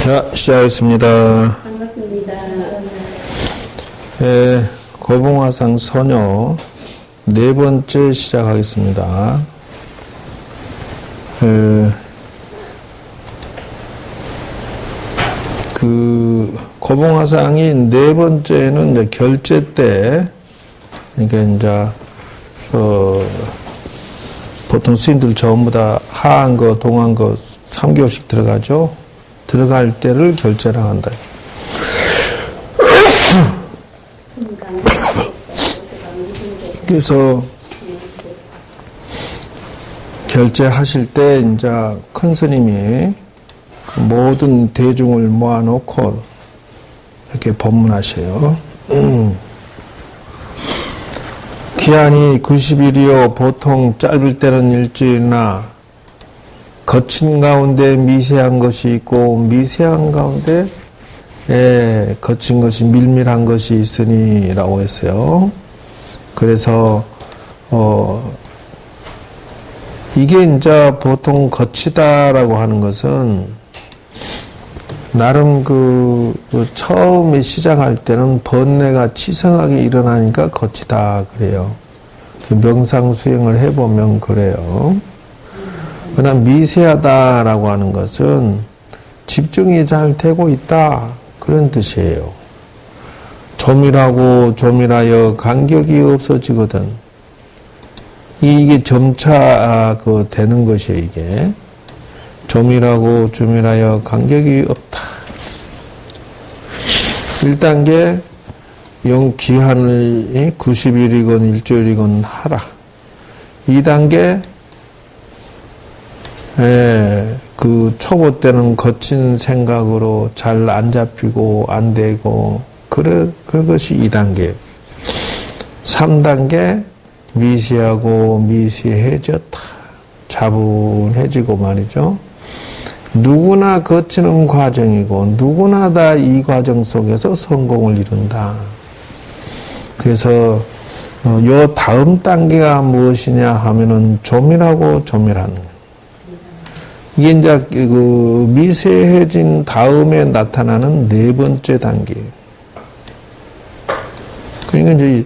자, 시작하겠습니다. 반갑습니다. 고봉화상 선녀 네 번째 시작하겠습니다. 고봉화상이 네 번째는 이제 결제 때, 그러니까 이제, 보통 스님들 전부 다 하한 거, 동한 거 3개월씩 들어가죠. 들어갈 때를 결제를 한다. 그래서 결제하실 때 이제 큰 스님이 모든 대중을 모아놓고 이렇게 법문하셔요. 기한이 90일이요. 보통 짧을 때는 일주일이나 거친 가운데 미세한 것이 있고 미세한 가운데 거친 것이 밀밀한 것이 있으니 라고 했어요. 그래서 이게 이제 보통 거치다라고 하는 것은 나름 처음에 시작할 때는 번뇌가 치성하게 일어나니까 거치다 그래요. 명상 수행을 해보면 그래요. 그러나 미세하다라고 하는 것은 집중이 잘 되고 있다 그런 뜻이에요. 조밀하고 조밀하여 간격이 없어지거든. 이게 점차 되는 것이에요. 이게 조밀하고 조밀하여 간격이 없다. 1단계 용 기한을 90일이건 일주일이건 하라. 2단계 초보 때는 거친 생각으로 잘 안 잡히고 안 되고 그것이 2단계. 3단계 미세하고 미세해졌다. 차분해지고 말이죠. 누구나 거치는 과정이고 누구나 다 이 과정 속에서 성공을 이룬다. 그래서 요 다음 단계가 무엇이냐 하면은 조밀하고 조밀한 이게 이제 미세해진 다음에 나타나는 네 번째 단계. 그러니까 이제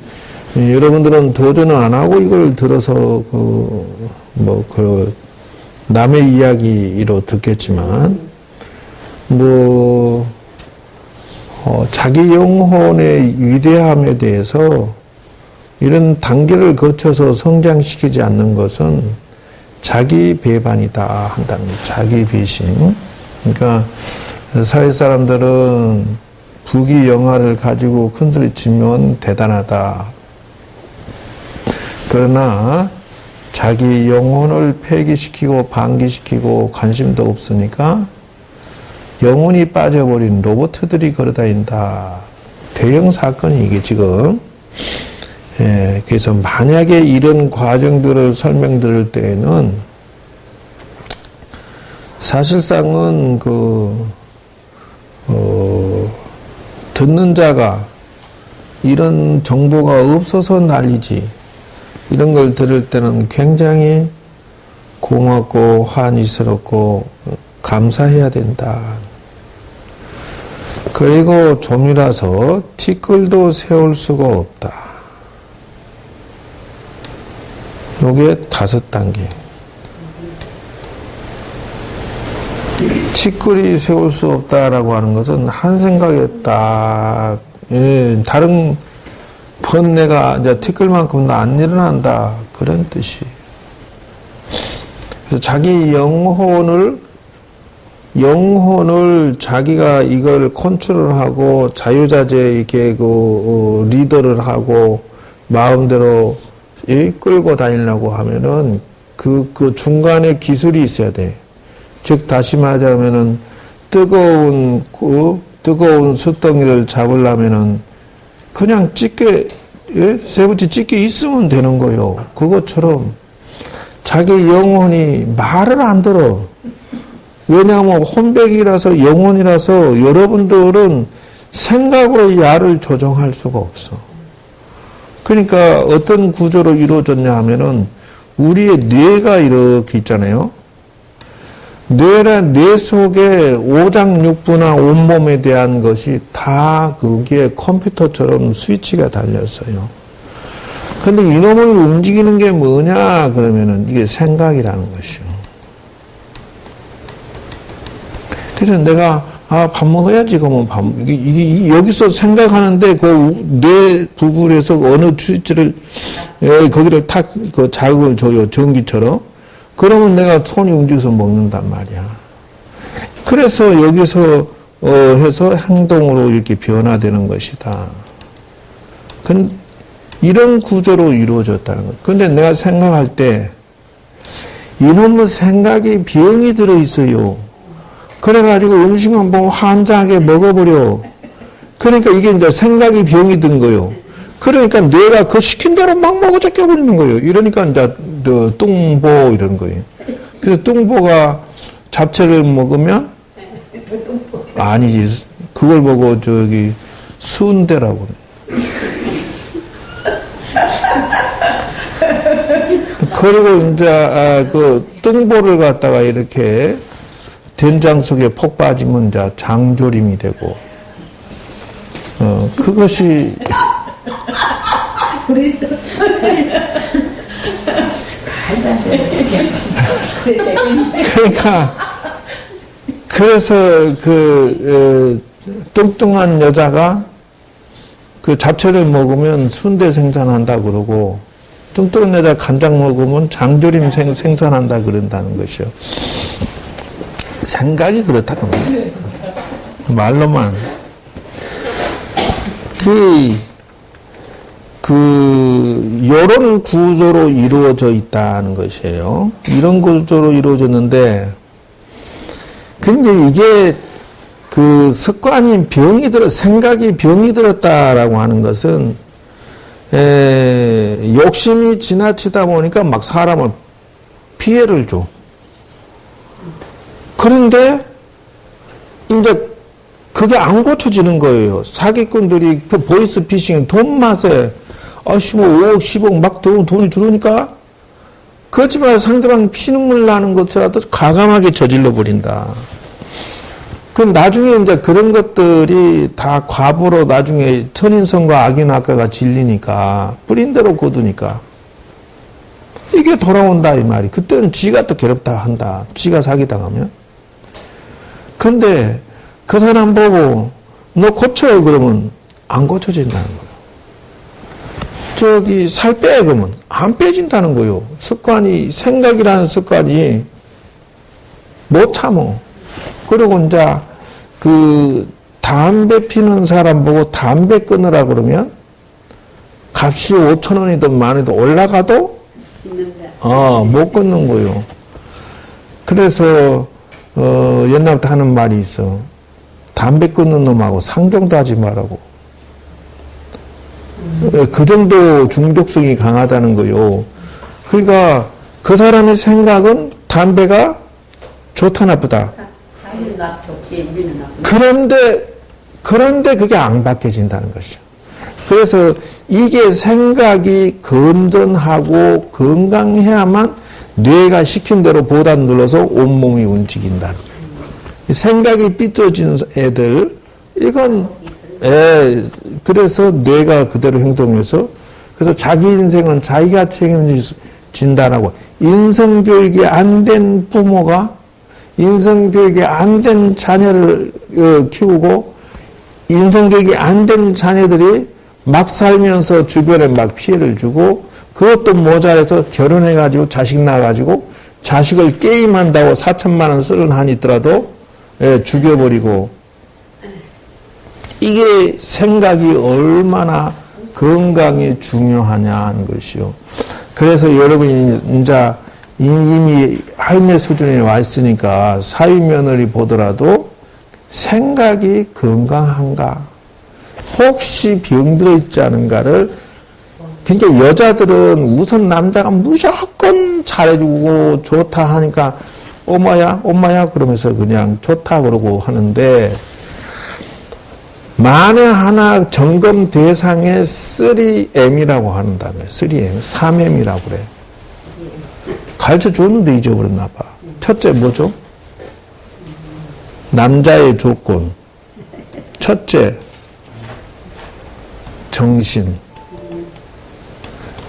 여러분들은 도전을 안 하고 이걸 들어서 남의 이야기로 듣겠지만 자기 영혼의 위대함에 대해서 이런 단계를 거쳐서 성장시키지 않는 것은 자기 배반이다 한다는 거예요. 자기 배신. 그러니까 사회 사람들은 부귀 영화를 가지고 큰소리 치면 대단하다. 그러나 자기 영혼을 폐기시키고 방기시키고 관심도 없으니까 영혼이 빠져버린 로봇들이 걸어다닌다. 대형 사건이 이게 지금. 그래서 만약에 이런 과정들을 설명드릴 때에는 사실상은 듣는 자가 이런 정보가 없어서 난리지. 이런 걸 들을 때는 굉장히 고맙고 환희스럽고 감사해야 된다. 그리고 좀이라서 티끌도 세울 수가 없다. 요게 5단계. 티끌이 세울 수 없다라고 하는 것은 한 생각에 딱, 다른 번뇌가 이제 티끌만큼은 안 일어난다. 그런 뜻이. 그래서 자기 영혼을 자기가 이걸 컨트롤하고 자유자재 이렇게 리더를 하고 마음대로 끌고 다니려고 하면은 그 중간에 기술이 있어야 돼. 즉, 다시 말하자면은 뜨거운 숯덩이를 잡으려면은 그냥 세부치 찢게 있으면 되는 거요. 그것처럼 자기 영혼이 말을 안 들어. 왜냐하면 혼백이라서 영혼이라서 여러분들은 생각으로 야를 조정할 수가 없어. 그러니까 어떤 구조로 이루어졌냐 하면은 우리의 뇌가 이렇게 있잖아요. 뇌 속에 오장육부나 온몸에 대한 것이 다 거기에 컴퓨터처럼 스위치가 달렸어요. 근데 이놈을 움직이는 게 뭐냐 그러면은 이게 생각이라는 것이요. 그래서 내가 밥 먹어야지 그러면 이게 여기서 생각하는데 그 뇌 부분에서 어느 스위치를 거기를 탁 그 자극을 줘요. 전기처럼. 그러면 내가 손이 움직여서 먹는단 말이야. 그래서 여기서 해서 행동으로 이렇게 변화되는 것이다. 이런 구조로 이루어졌다는 거예요. 근데 내가 생각할 때 이놈의 생각이 병이 들어있어요. 그래가지고 음식만 보고 환장하게 먹어버려. 그러니까 이게 이제 생각이 병이 든 거예요. 그러니까 뇌가 그 시킨 대로 막 먹어 제껴버리는 거예요. 이러니까 이제 뚱보 이런 거예요. 그래서 뚱보가 잡채를 먹으면 아니지. 그걸 보고 저기 순대라고 그래. 그리고 이제 그 뚱보를 갖다가 이렇게 된장 속에 폭 빠지면 이제 장조림이 되고 그것이 그러니까 그래서 그 뚱뚱한 여자가 그 잡채를 먹으면 순대 생산한다 그러고 뚱뚱한 여자 간장 먹으면 장조림 생산한다 그런다는 것이요. 생각이 그렇다는 거예요. 말로만. 요런 구조로 이루어져 있다는 것이에요. 이런 구조로 이루어졌는데, 근데 이게 그 습관이 생각이 병이 들었다라고 하는 것은, 욕심이 지나치다 보니까 막 사람을 피해를 줘. 그런데, 이제 그게 안 고쳐지는 거예요. 사기꾼들이 그 보이스피싱 돈 맛에, 뭐 5억, 10억 막 돈이 들어오니까, 그렇지만 상대방 피눈물 나는 것이라도 과감하게 저질러 버린다. 그럼 나중에 이제 그런 것들이 다 과보로 나중에 천인성과 악인학과가 질리니까, 뿌린 대로 거두니까, 이게 돌아온다, 이 말이. 그때는 지가 또 괴롭다 한다. 지가 사기당하면. 근데, 그 사람 보고, 너 고쳐, 그러면 안 고쳐진다는 거예요. 저기, 살 빼, 그러면 안 빼진다는 거예요. 생각이라는 습관이 못 참어. 그리고 이제, 담배 피는 사람 보고 담배 끊으라 그러면, 값이 5,000원이든 만원이든 올라가도, 못 끊는 거예요. 그래서, 옛날부터 하는 말이 있어. 담배 끊는 놈하고 상종도 하지 말라고. 그 정도 중독성이 강하다는 거요. 그러니까 그 사람의 생각은 담배가 좋다 나쁘다. 그런데 그게 안 바뀌어진다는 것이죠. 그래서 이게 생각이 건전하고 건강해야만 뇌가 시킨 대로 보단 눌러서 온몸이 움직인다는 거예요. 생각이 삐뚤어진 애들, 이건, 그래서 뇌가 그대로 행동해서, 그래서 자기 인생은 자기가 책임진다라고. 인성교육이 안 된 부모가, 인성교육이 안 된 자녀를 키우고, 인성교육이 안 된 자녀들이 막 살면서 주변에 막 피해를 주고, 그것도 모자라서 결혼해가지고 자식 낳아가지고, 자식을 게임한다고 4천만 원 쓰는 한이 있더라도, 죽여버리고, 이게 생각이 얼마나 건강이 중요하냐는 것이요. 그래서 여러분이 이제 이미 할매 수준에 와 있으니까 사위며느리 보더라도 생각이 건강한가, 혹시 병들어 있지 않은가를. 그러니까 여자들은 우선 남자가 무조건 잘해주고 좋다 하니까 엄마야 그러면서 그냥 좋다 그러고 하는데, 만에 하나 점검 대상에 3M이라고 한다며. 3M, 3M이라고 그래. 가르쳐 줬는데 잊어버렸나 봐. 첫째 뭐죠? 남자의 조건. 첫째, 정신.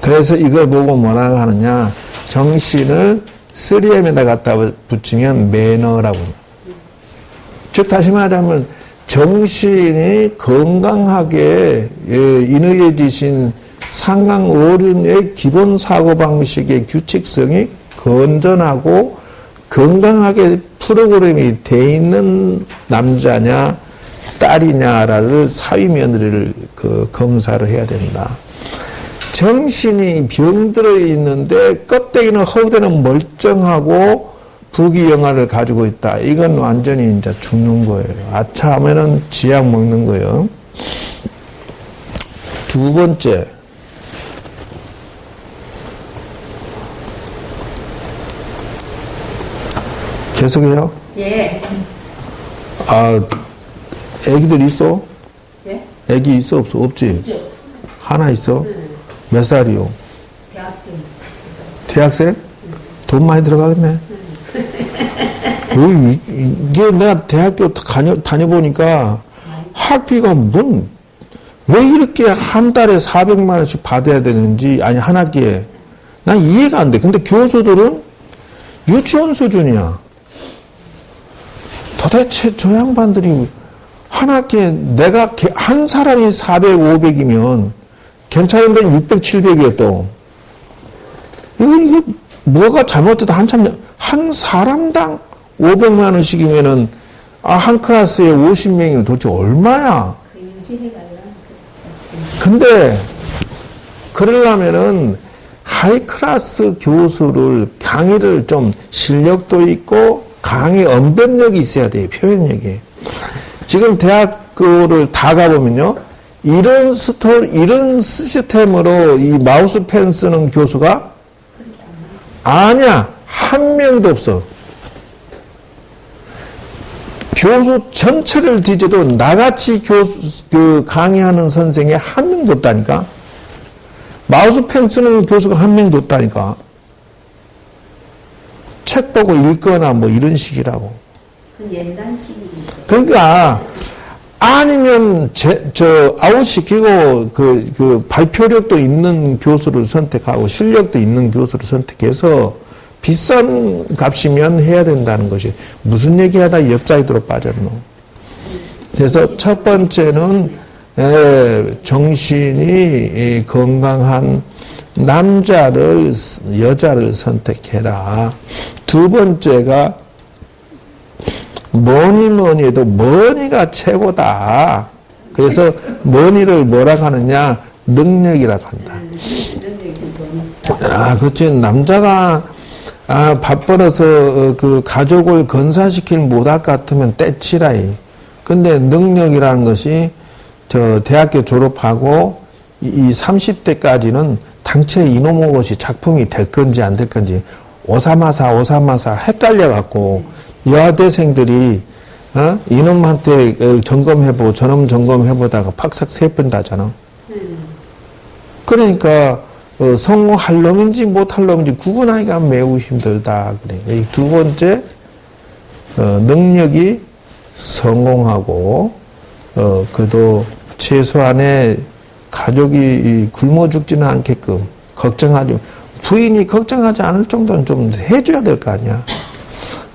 그래서 이걸 보고 뭐라고 하느냐. 정신을 3M에다 갖다 붙이면 매너라고. 즉, 다시 말하자면, 정신이 건강하게 인의해지신 상강 어른의 기본 사고방식의 규칙성이 건전하고 건강하게 프로그램이 돼 있는 남자냐, 딸이냐를 사위 며느리를 검사를 해야 된다. 정신이 병들어 있는데 껍데기는 허우대는 멀쩡하고 부귀영화를 가지고 있다. 이건 완전히 이제 죽는 거예요. 아차 하면은 지약 먹는 거예요. 두 번째. 계속해요? 예. 아, 애기들 있어? 예? 애기 있어? 없어? 없지? 있죠. 하나 있어? 몇 살이요? 대학교. 대학생? 돈 많이 들어가겠네. 이게 내가 대학교 다녀보니까 학비가 왜 이렇게 한 달에 400만 원씩 받아야 되는지, 아니, 한 학기에. 난 이해가 안 돼. 근데 교수들은 유치원 수준이야. 도대체 저 양반들이 한 학기에 내가 한 사람이 400, 500이면 괜찮은 데는 600, 700이야 또. 이거 뭐가 잘못됐다 한 사람당 500만 원씩이면은 한 클래스에 50명이면 도대체 얼마야? 근데 그러려면은 하이 클래스 교수를 강의를 좀 실력도 있고 강의 언변력이 있어야 돼요. 표현력이. 지금 대학교를 다 가보면요. 이런 시스템으로 이 마우스펜 쓰는 교수가 아니야. 한 명도 없어. 교수 전체를 뒤져도 나같이 강의하는 선생이 한 명도 없다니까. 마우스펜 쓰는 교수가 한 명도 없다니까. 책 보고 읽거나 뭐 이런 식이라고. 옛날식이죠. 그러니까 아니면 아웃시키고 그 발표력도 있는 교수를 선택하고 실력도 있는 교수를 선택해서 비싼 값이면 해야 된다는 것이 무슨 얘기하다 옆자리로 빠졌노. 그래서 첫 번째는 정신이 건강한 여자를 선택해라. 두 번째가 뭐니 해도 머니가 최고다. 그래서 머니를 뭐라고 하느냐? 능력이라고 한다. 그렇지. 남자가 밥 벌어서 그 가족을 건사시킬 못할 것 같으면 떼치라이. 근데 능력이라는 것이 저 대학교 졸업하고 이 30대까지는 당최 이놈의 것이 작품이 될 건지 안 될 건지 오사마사 헷갈려갖고 여대생들이 이놈한테 점검해보고 저놈 점검해보다가 팍삭 3번 다잖아. 그러니까 성공할 놈인지 못할 놈인지 구분하기가 매우 힘들다. 그래. 이 두 번째 능력이 성공하고 그래도 최소한의 가족이 굶어 죽지는 않게끔 부인이 걱정하지 않을 정도는 좀 해줘야 될 거 아니야.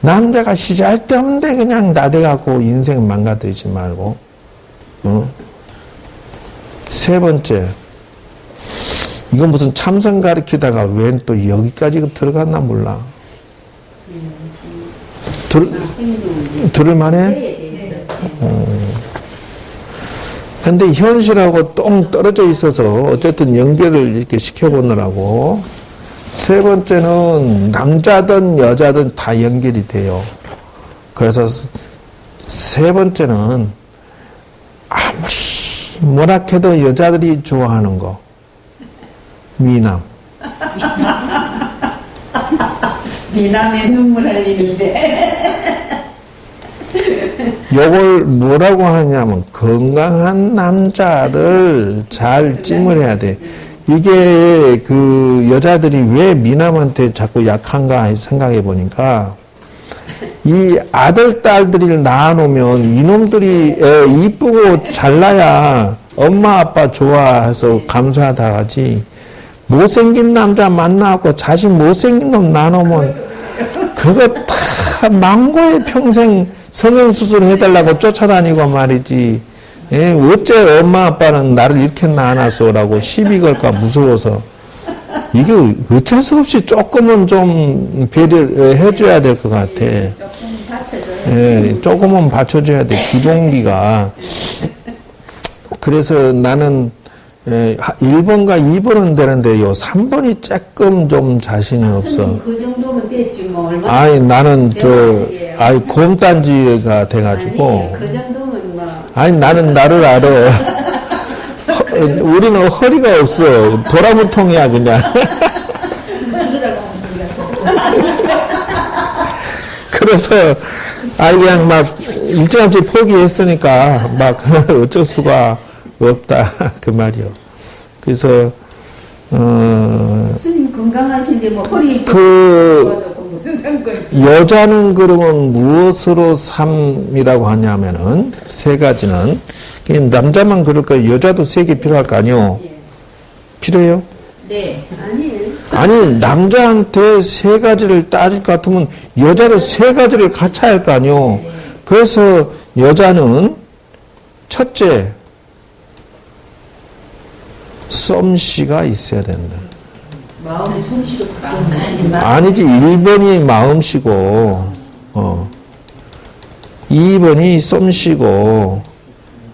남자가 시잘데없는데 그냥 나대갖고 인생 망가뜨리지 말고. 세 번째, 이건 무슨 참선 가르치다가 웬 또 여기까지 들어갔나 몰라. 들을만해? 근데 현실하고 똥 떨어져 있어서 어쨌든 연결을 이렇게 시켜보느라고. 세 번째는 남자든 여자든 다 연결이 돼요. 그래서 세 번째는 아무리 뭐라 해도 여자들이 좋아하는 거. 미남. 미남에 눈물 흘리는데. 요걸 뭐라고 하냐면 건강한 남자를 잘 찜을 해야 돼. 이게 그 여자들이 왜 미남한테 자꾸 약한가 생각해 보니까 이 아들, 딸들을 낳아놓으면 이놈들이 이쁘고 잘나야 엄마, 아빠 좋아해서 감사하다 하지. 못생긴 남자 만나고 자식 못생긴 놈 낳아놓으면 그거 다 망고에 평생 성형수술 해달라고 쫓아다니고 말이지. 예, 어째 엄마, 아빠는 나를 이렇게 낳아놨어라고 시비 걸까 무서워서. 이게 어쩔 수 없이 조금은 좀 배려를 해줘야 될 것 같아. 조금 받쳐줘야 예, 조금은 받쳐줘야 돼, 기본기가. 그래서 나는 1번과 2번은 되는데 요 3번이 조금 좀 자신이 없어. 그 정도면 됐지 뭐 얼마나. 아니, 나는 곰단지가 돼가지고. 아니, 그 정도면 뭐. 아니, 나는 나를 알아. 우리는 허리가 없어. 도라무통이야, 그냥. 그래서, 그냥 막, 일찌감치 포기했으니까, 막, 어쩔 수가 없다. 그 말이요. 그래서, 스님 건강하신데 뭐 허리 무슨 상관 여자는 그러면 무엇으로 삶이라고 하냐면은, 세 가지는, 남자만 그럴까요? 여자도 세 개 필요할 거 아니요? 필요해요? 네. 아니에요. 아니, 남자한테 세 가지를 따질 것 같으면 여자도 세 가지를 같이 할 거 아니요? 그래서 여자는 첫째, 솜씨가 있어야 된다. 마음이 솜씨도 바뀌었네. 아니지, 1번이 마음씨고, 2번이 솜씨고,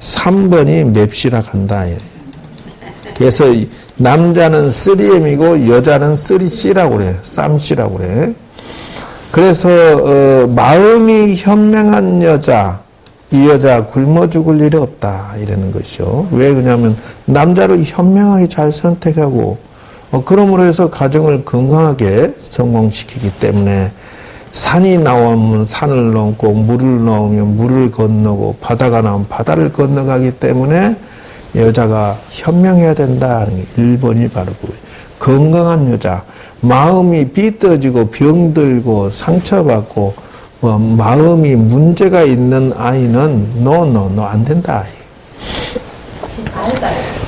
3번이 맵시라 간다. 그래서 남자는 3M이고 여자는 3C라고 그래. 쌈씨라고 그래. 그래서 마음이 현명한 여자, 이 여자 굶어 죽을 일이 없다. 이러는 것이죠. 왜 그러냐면 남자를 현명하게 잘 선택하고 그러므로 해서 가정을 건강하게 성공시키기 때문에 산이 나오면 산을 넘고 물을 넣으면 물을 건너고 바다가 나오면 바다를 건너가기 때문에 여자가 현명해야 된다 하는 게 1번이 바로 건강한 여자. 마음이 삐뚤어지고 병들고 상처받고 마음이 문제가 있는 아이는 no 안 된다.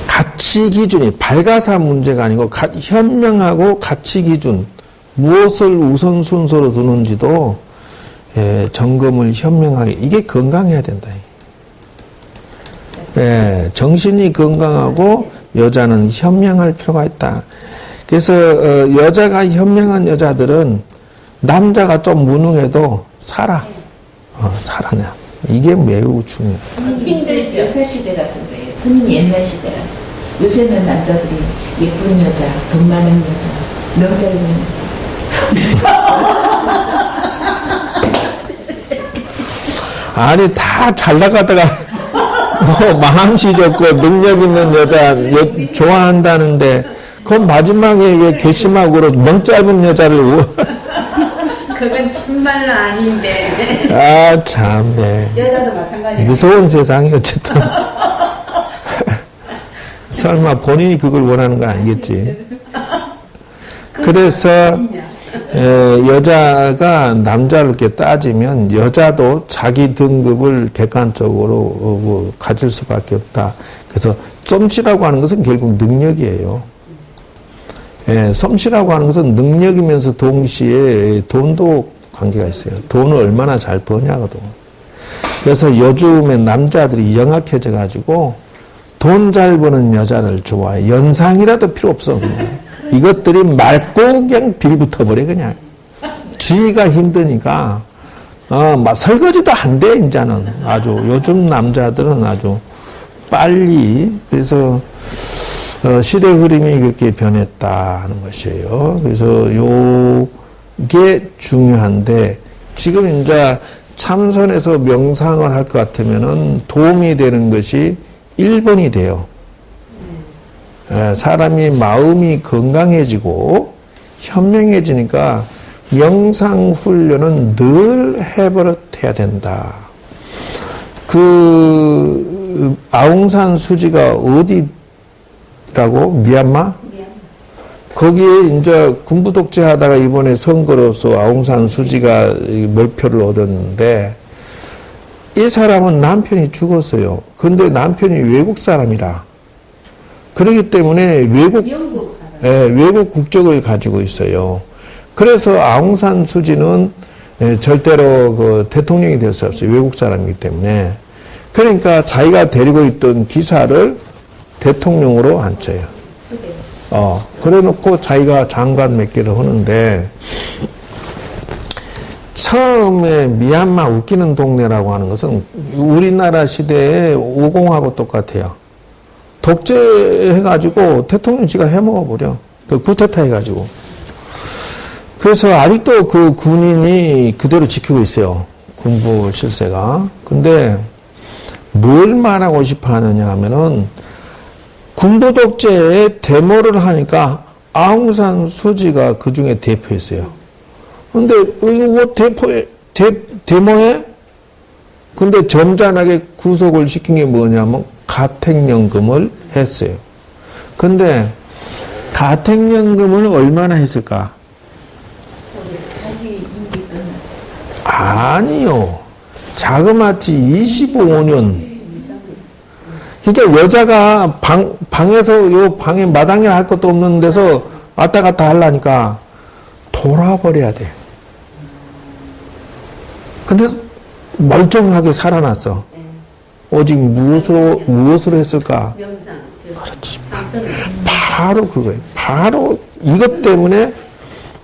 가치 기준이 밝아서 문제가 아니고 현명하고 가치 기준. 무엇을 우선순서로 두는지도 점검을 현명하게. 이게 건강해야 된다. 정신이 건강하고 여자는 현명할 필요가 있다. 그래서 여자가 현명한 여자들은 남자가 좀 무능해도 살아내. 이게 매우 중요해요. 힘들지. 요새 시대라서 그래요. 스님이 옛날 시대라서. 요새는 남자들이 예쁜 여자, 돈 많은 여자, 명자 있는 여자. 아니, 다 잘 나가다가 뭐 마음씨 좋고 능력 있는 여자 좋아한다는데 그건 마지막에 왜 괘씸하고 멍 짧은 여자를 그건 참말로 아닌데. 아, 참, 네. 여자도 마찬가지야. 무서운 세상이 어쨌든. 설마 본인이 그걸 원하는 건 아니겠지. 그래서 여자가 남자를 이렇게 따지면 여자도 자기 등급을 객관적으로 가질 수밖에 없다. 그래서 솜씨라고 하는 것은 결국 능력이에요. 솜씨라고 하는 것은 능력이면서 동시에 돈도 관계가 있어요. 돈을 얼마나 잘 버냐거든. 그래서 요즘에 남자들이 영악해져 가지고 돈 잘 버는 여자를 좋아해. 연상이라도 필요 없어. 그냥. 이것들이 맑고 그냥 빌붙어 버려 그냥. 지가 힘드니까 막 설거지도 안 돼 이제는. 아주 요즘 남자들은 아주 빨리. 그래서 시대 흐름이 그렇게 변했다는 것이에요. 그래서 요게 중요한데 지금 이제 참선에서 명상을 할 것 같으면은 도움이 되는 것이 1번이 돼요. 사람이 마음이 건강해지고 현명해지니까 명상 훈련은 늘 해버릇해야 된다. 그 아웅산 수지가 어디라고? 미얀마? 거기에 이제 군부 독재하다가 이번에 선거로서 아웅산 수지가 몰표를 얻었는데 이 사람은 남편이 죽었어요. 근데 남편이 외국 사람이라. 그렇기 때문에 영국 사람. 외국 국적을 가지고 있어요. 그래서 아웅산 수지는 절대로 그 대통령이 될 수 없어요. 외국 사람이기 때문에. 그러니까 자기가 데리고 있던 기사를 대통령으로 앉혀요. 그래 놓고 자기가 장관 몇 개를 하는데, 처음에 미얀마 웃기는 동네라고 하는 것은 우리나라 시대에 오공하고 똑같아요. 독재해가지고 대통령 지가 해먹어버려. 그 쿠데타 해가지고. 그래서 아직도 그 군인이 그대로 지키고 있어요. 군부 실세가. 근데 뭘 말하고 싶어 하느냐 하면은 군부 독재에 데모를 하니까 아웅산 수지가 그 중에 대표였어요. 근데 이거 뭐 데모해? 근데 점잖하게 구속을 시킨 게 뭐냐면 가택연금을 했어요. 근데 가택연금을 얼마나 했을까? 아니요. 자그마치 25년. 그러니까 여자가 방에서 요 방에 마당에 할 것도 없는 데서 왔다 갔다 하려니까 돌아버려야 돼. 근데 멀쩡하게 살아났어. 오직 무엇으로 했을까? 그렇지. 바로 그거예요. 바로 이것 때문에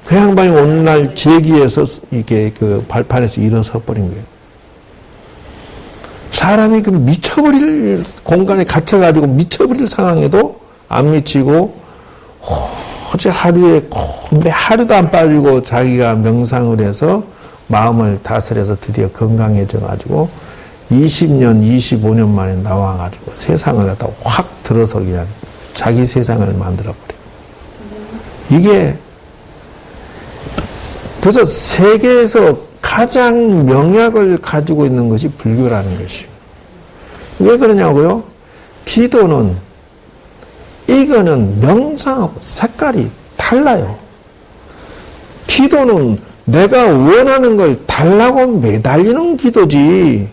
그 양반이 오늘날 제기에서 이게 그 발판에서 일어서 버린 거예요. 사람이 그 미쳐버릴 공간에 갇혀가지고 미쳐버릴 상황에도 안 미치고 어제 하루에 건배 하루도 안 빠지고 자기가 명상을 해서 마음을 다스려서 드디어 건강해져가지고 20년, 25년 만에 나와가지고 세상을 갖다 확 들어서 그냥 자기 세상을 만들어버려요. 이게 그래서 세계에서 가장 명약을 가지고 있는 것이 불교라는 것이에요. 왜 그러냐고요? 기도는 이거는 명상하고 색깔이 달라요. 기도는 내가 원하는 걸 달라고 매달리는 기도지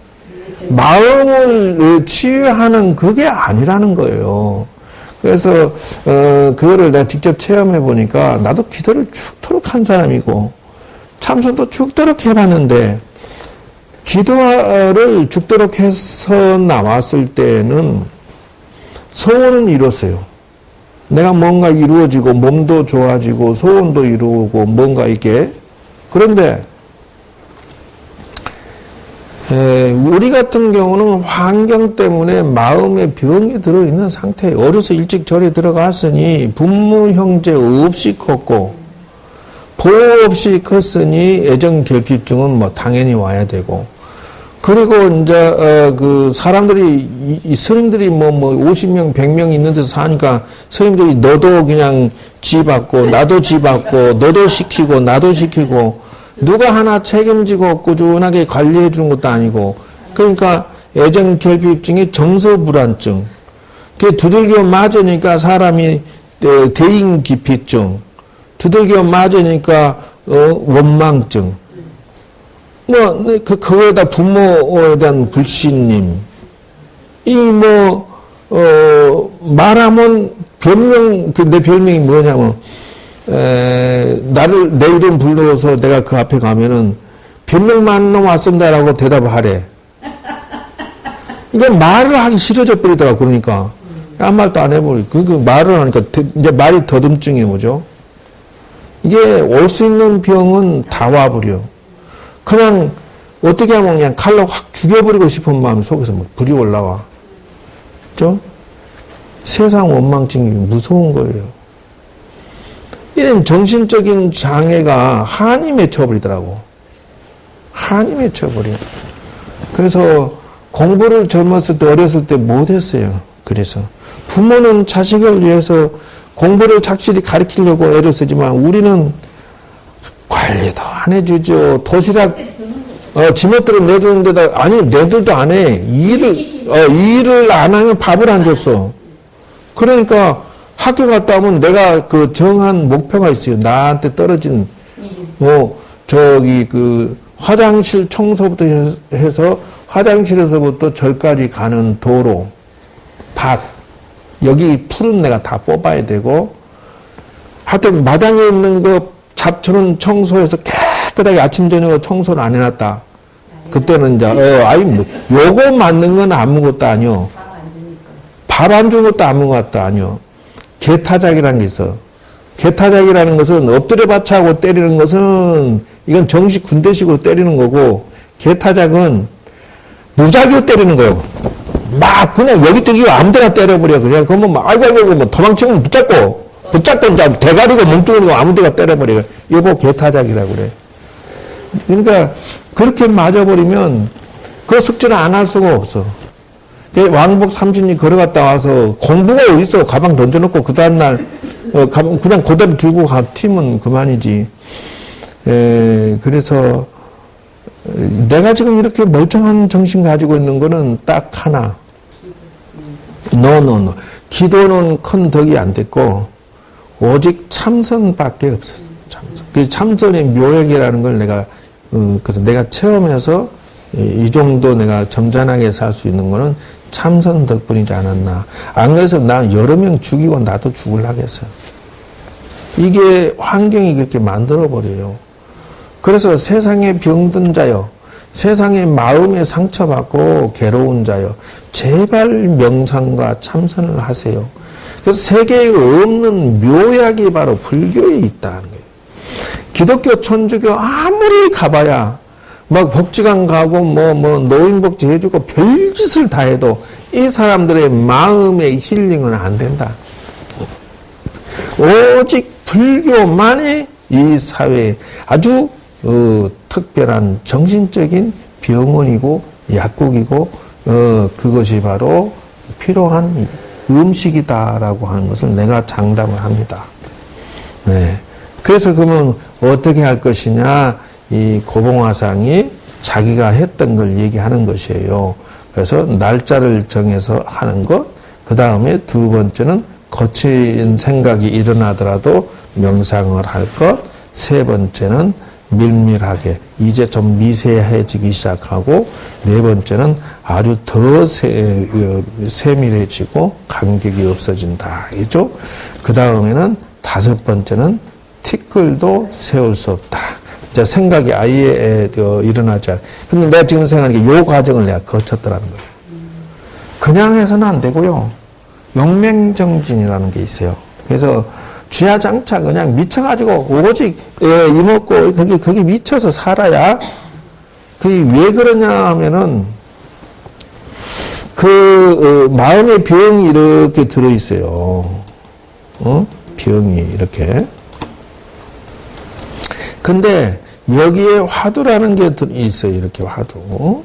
마음을 치유하는 그게 아니라는 거예요. 그래서 그거를 내가 직접 체험해 보니까 나도 기도를 죽도록 한 사람이고 참선도 죽도록 해봤는데 기도를 죽도록 해서 나왔을 때는 소원은 이뤘어요. 내가 뭔가 이루어지고 몸도 좋아지고 소원도 이루고 뭔가 이게 그런데 우리 같은 경우는 환경 때문에 마음에 병이 들어있는 상태예요. 어려서 일찍 절에 들어갔으니 부모 형제 없이 컸고 보호 없이 컸으니 애정 결핍증은 뭐 당연히 와야 되고 그리고 이제 그 사람들이 이 스님들이 뭐 50명 100명 있는 데서 사니까 스님들이 너도 그냥 지받고 나도 지받고 너도 시키고 나도 시키고 누가 하나 책임지고 꾸준하게 관리해 주는 것도 아니고 그러니까 애정 결핍증이 정서불안증 그게 두들겨 맞으니까 사람이 대인 기피증 두들겨 맞으니까 원망증 그거에다 부모에 대한 불신임 말하면 별명 내 별명이 뭐냐면 나를 내 이름 불러서 내가 그 앞에 가면은 변명만 놈 왔습니다라고 대답을 하래. 이게 말을 하기 싫어져 버리더라고. 그러니까 아무 말도 안 해버리고 그 말을 하니까 이제 말이 더듬증이 뭐죠? 이게 올 수 있는 병은 다 와버려. 그냥 어떻게 하면 그냥 칼로 확 죽여버리고 싶은 마음이 속에서 막 불이 올라와. 그죠? 세상 원망증이 무서운 거예요. 이런 정신적인 장애가 한이 맺혀버리더라고. 한이 맺혀버려. 그래서 공부를 젊었을 때, 어렸을 때 못했어요. 그래서. 부모는 자식을 위해서 공부를 착실히 가르치려고 애를 쓰지만 우리는 관리도 안 해주죠. 도시락, 지멋대로 내주는 데다, 아니, 내들도 안 해. 일을 안 하면 밥을 안 줬어. 그러니까 학교 갔다 오면 내가 그 정한 목표가 있어요. 나한테 떨어진, 화장실 청소부터 해서 화장실에서부터 절까지 가는 도로, 밭, 여기 풀은 내가 다 뽑아야 되고, 하여튼 마당에 있는 거 잡초는 청소해서 깨끗하게 아침, 저녁 청소를 안 해놨다. 그때는 이제, 요거 맞는 건 아무것도 아니요. 밥 안 준 것도 아무것도 아니요. 개타작이라는 게 있어. 개타작이라는 것은 엎드려 받쳐하고 때리는 것은 이건 정식 군대식으로 때리는 거고, 개타작은 무작위로 때리는 거예요. 막 그냥 여기 저기 아무 데나 때려버려. 그냥 그러면 막 아이고 뭐 도망치면 붙잡고 이제 대가리고 몸뚱이고 아무 데나 때려버려. 이거 개타작이라고 그래. 그러니까 그렇게 맞아버리면 그 숙제를 안 할 수가 없어. 왕복 30리 걸어갔다 와서 공부가 어딨어. 가방 던져놓고 그 다음날 가방 그냥 그대로 들고 튀면 그만이지. 그래서 내가 지금 이렇게 멀쩡한 정신 가지고 있는 거는 딱 하나. No. 기도는 큰 덕이 안 됐고 오직 참선밖에 없었어. 그 참선의 묘액이라는 걸 내가 그래서 내가 체험해서 이 정도 내가 점잖하게 살 수 있는 거는 참선 덕분이지 않았나. 안 그래서 난 여러 명 죽이고 나도 죽을라겠어. 이게 환경이 그렇게 만들어버려요. 그래서 세상에 병든 자요. 세상에 마음에 상처받고 괴로운 자요. 제발 명상과 참선을 하세요. 그래서 세계에 없는 묘약이 바로 불교에 있다는 거예요. 기독교, 천주교 아무리 가봐야 막 복지관 가고 노인복지 해주고 별짓을 다 해도 이 사람들의 마음의 힐링은 안 된다. 오직 불교만이 이 사회에 아주 특별한 정신적인 병원이고 약국이고 그것이 바로 필요한 음식이다라고 하는 것을 내가 장담을 합니다. 네. 그래서 그러면 어떻게 할 것이냐? 이 고봉화상이 자기가 했던 걸 얘기하는 것이에요. 그래서 날짜를 정해서 하는 것, 그 다음에 두 번째는 거친 생각이 일어나더라도 명상을 할 것, 세 번째는 밀밀하게 이제 좀 미세해지기 시작하고, 네 번째는 아주 더 세밀해지고 간격이 없어진다. 이죠? 그 다음에는 다섯 번째는 티끌도 세울 수 없다. 이제 생각이 아예 일어나지 않아. 근데 내가 지금 생각하는 게 요 과정을 내가 거쳤더라는 거예요. 그냥 해서는 안 되고요. 영맹정진이라는 게 있어요. 그래서 쥐야장차 그냥 미쳐가지고 오직 이먹고 거기 미쳐서 살아야. 그게 왜 그러냐 하면은 마음의 병이 이렇게 들어있어요. 병이 이렇게. 근데 여기에 화두라는 게 있어요. 이렇게 화두.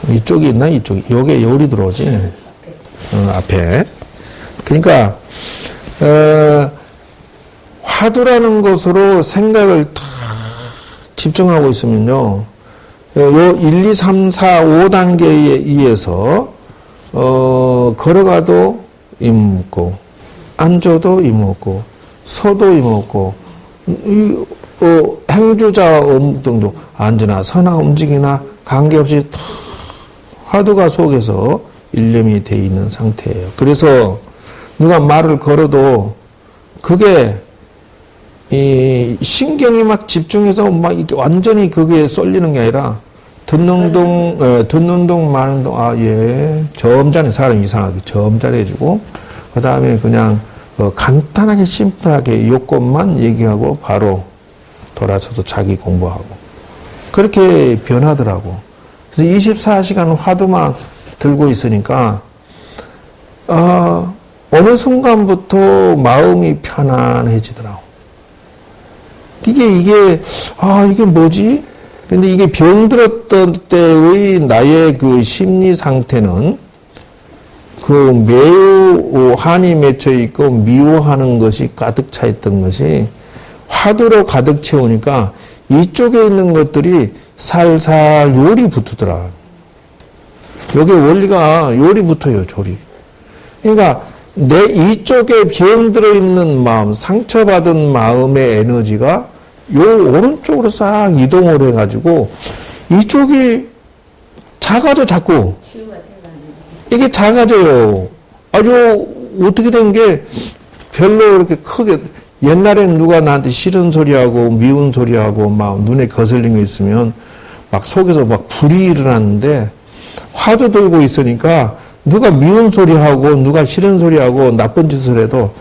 이쪽이 있나? 이쪽이. 요게 열이 들어오지. 앞에. 그러니까, 화두라는 것으로 생각을 다 집중하고 있으면요. 요 1, 2, 3, 4, 5단계에 의해서 걸어가도 이먹고, 앉아도 이먹고, 서도 이먹고, 행주자 등도 앉으나 서나 움직이나 관계없이 다 화두가 속에서 일념이 되어 있는 상태예요. 그래서 누가 말을 걸어도 그게 이 신경이 막 집중해서 막 이렇게 완전히 그게 쏠리는 게 아니라 듣는 동 마는 동 점잖게 사람 이상하게 점잖해지고 그 다음에 그냥 간단하게 심플하게 요것만 얘기하고 바로 돌아서서 자기 공부하고 그렇게 변하더라고. 그래서 24시간 화두만 들고 있으니까 어느 순간부터 마음이 편안해지더라고. 이게 뭐지? 근데 이게 병들었던 때의 나의 그 심리 상태는 매우 한이 맺혀 있고 미워하는 것이 가득 차 있던 것이 화두로 가득 채우니까 이쪽에 있는 것들이 살살 요리 붙더라. 여기 원리가 요리 붙어요, 조리. 그러니까 내 이쪽에 병들어 있는 마음, 상처받은 마음의 에너지가 요 오른쪽으로 싹 이동을 해가지고 이쪽이 작아져 자꾸. 치유가 돼가는 거지. 이게 작아져요. 아주 어떻게 된 게 별로 이렇게 크게 옛날엔 누가 나한테 싫은 소리하고 미운 소리하고 막 눈에 거슬린 거 있으면 막 속에서 막 불이 일어났는데 화도 들고 있으니까 누가 미운 소리하고 누가 싫은 소리하고 나쁜 짓을 해도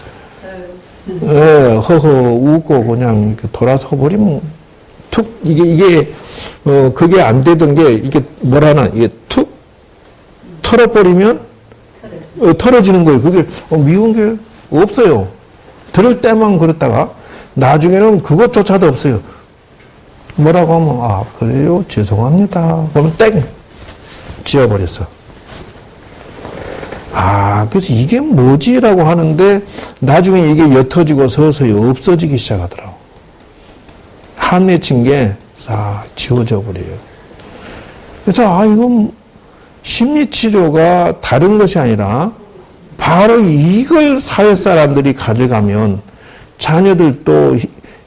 예, 허허 웃고 그냥 이렇게 돌아서 버리면 툭 이게 그게 안 되던 게 이게 뭐라나 이게 툭 털어버리면 털어지는 거예요. 그게 미운 게 없어요. 들을 때만 그랬다가 나중에는 그것조차도 없어요. 뭐라고 하면 아 그래요 죄송합니다. 그러면 땡 지워버렸어. 아 그래서 이게 뭐지라고 하는데 나중에 이게 옅어지고 서서히 없어지기 시작하더라고. 한 맺힌 게 싹 지워져 버려요. 그래서 아 이건 심리치료가 다른 것이 아니라 바로 이걸 사회 사람들이 가져가면 자녀들도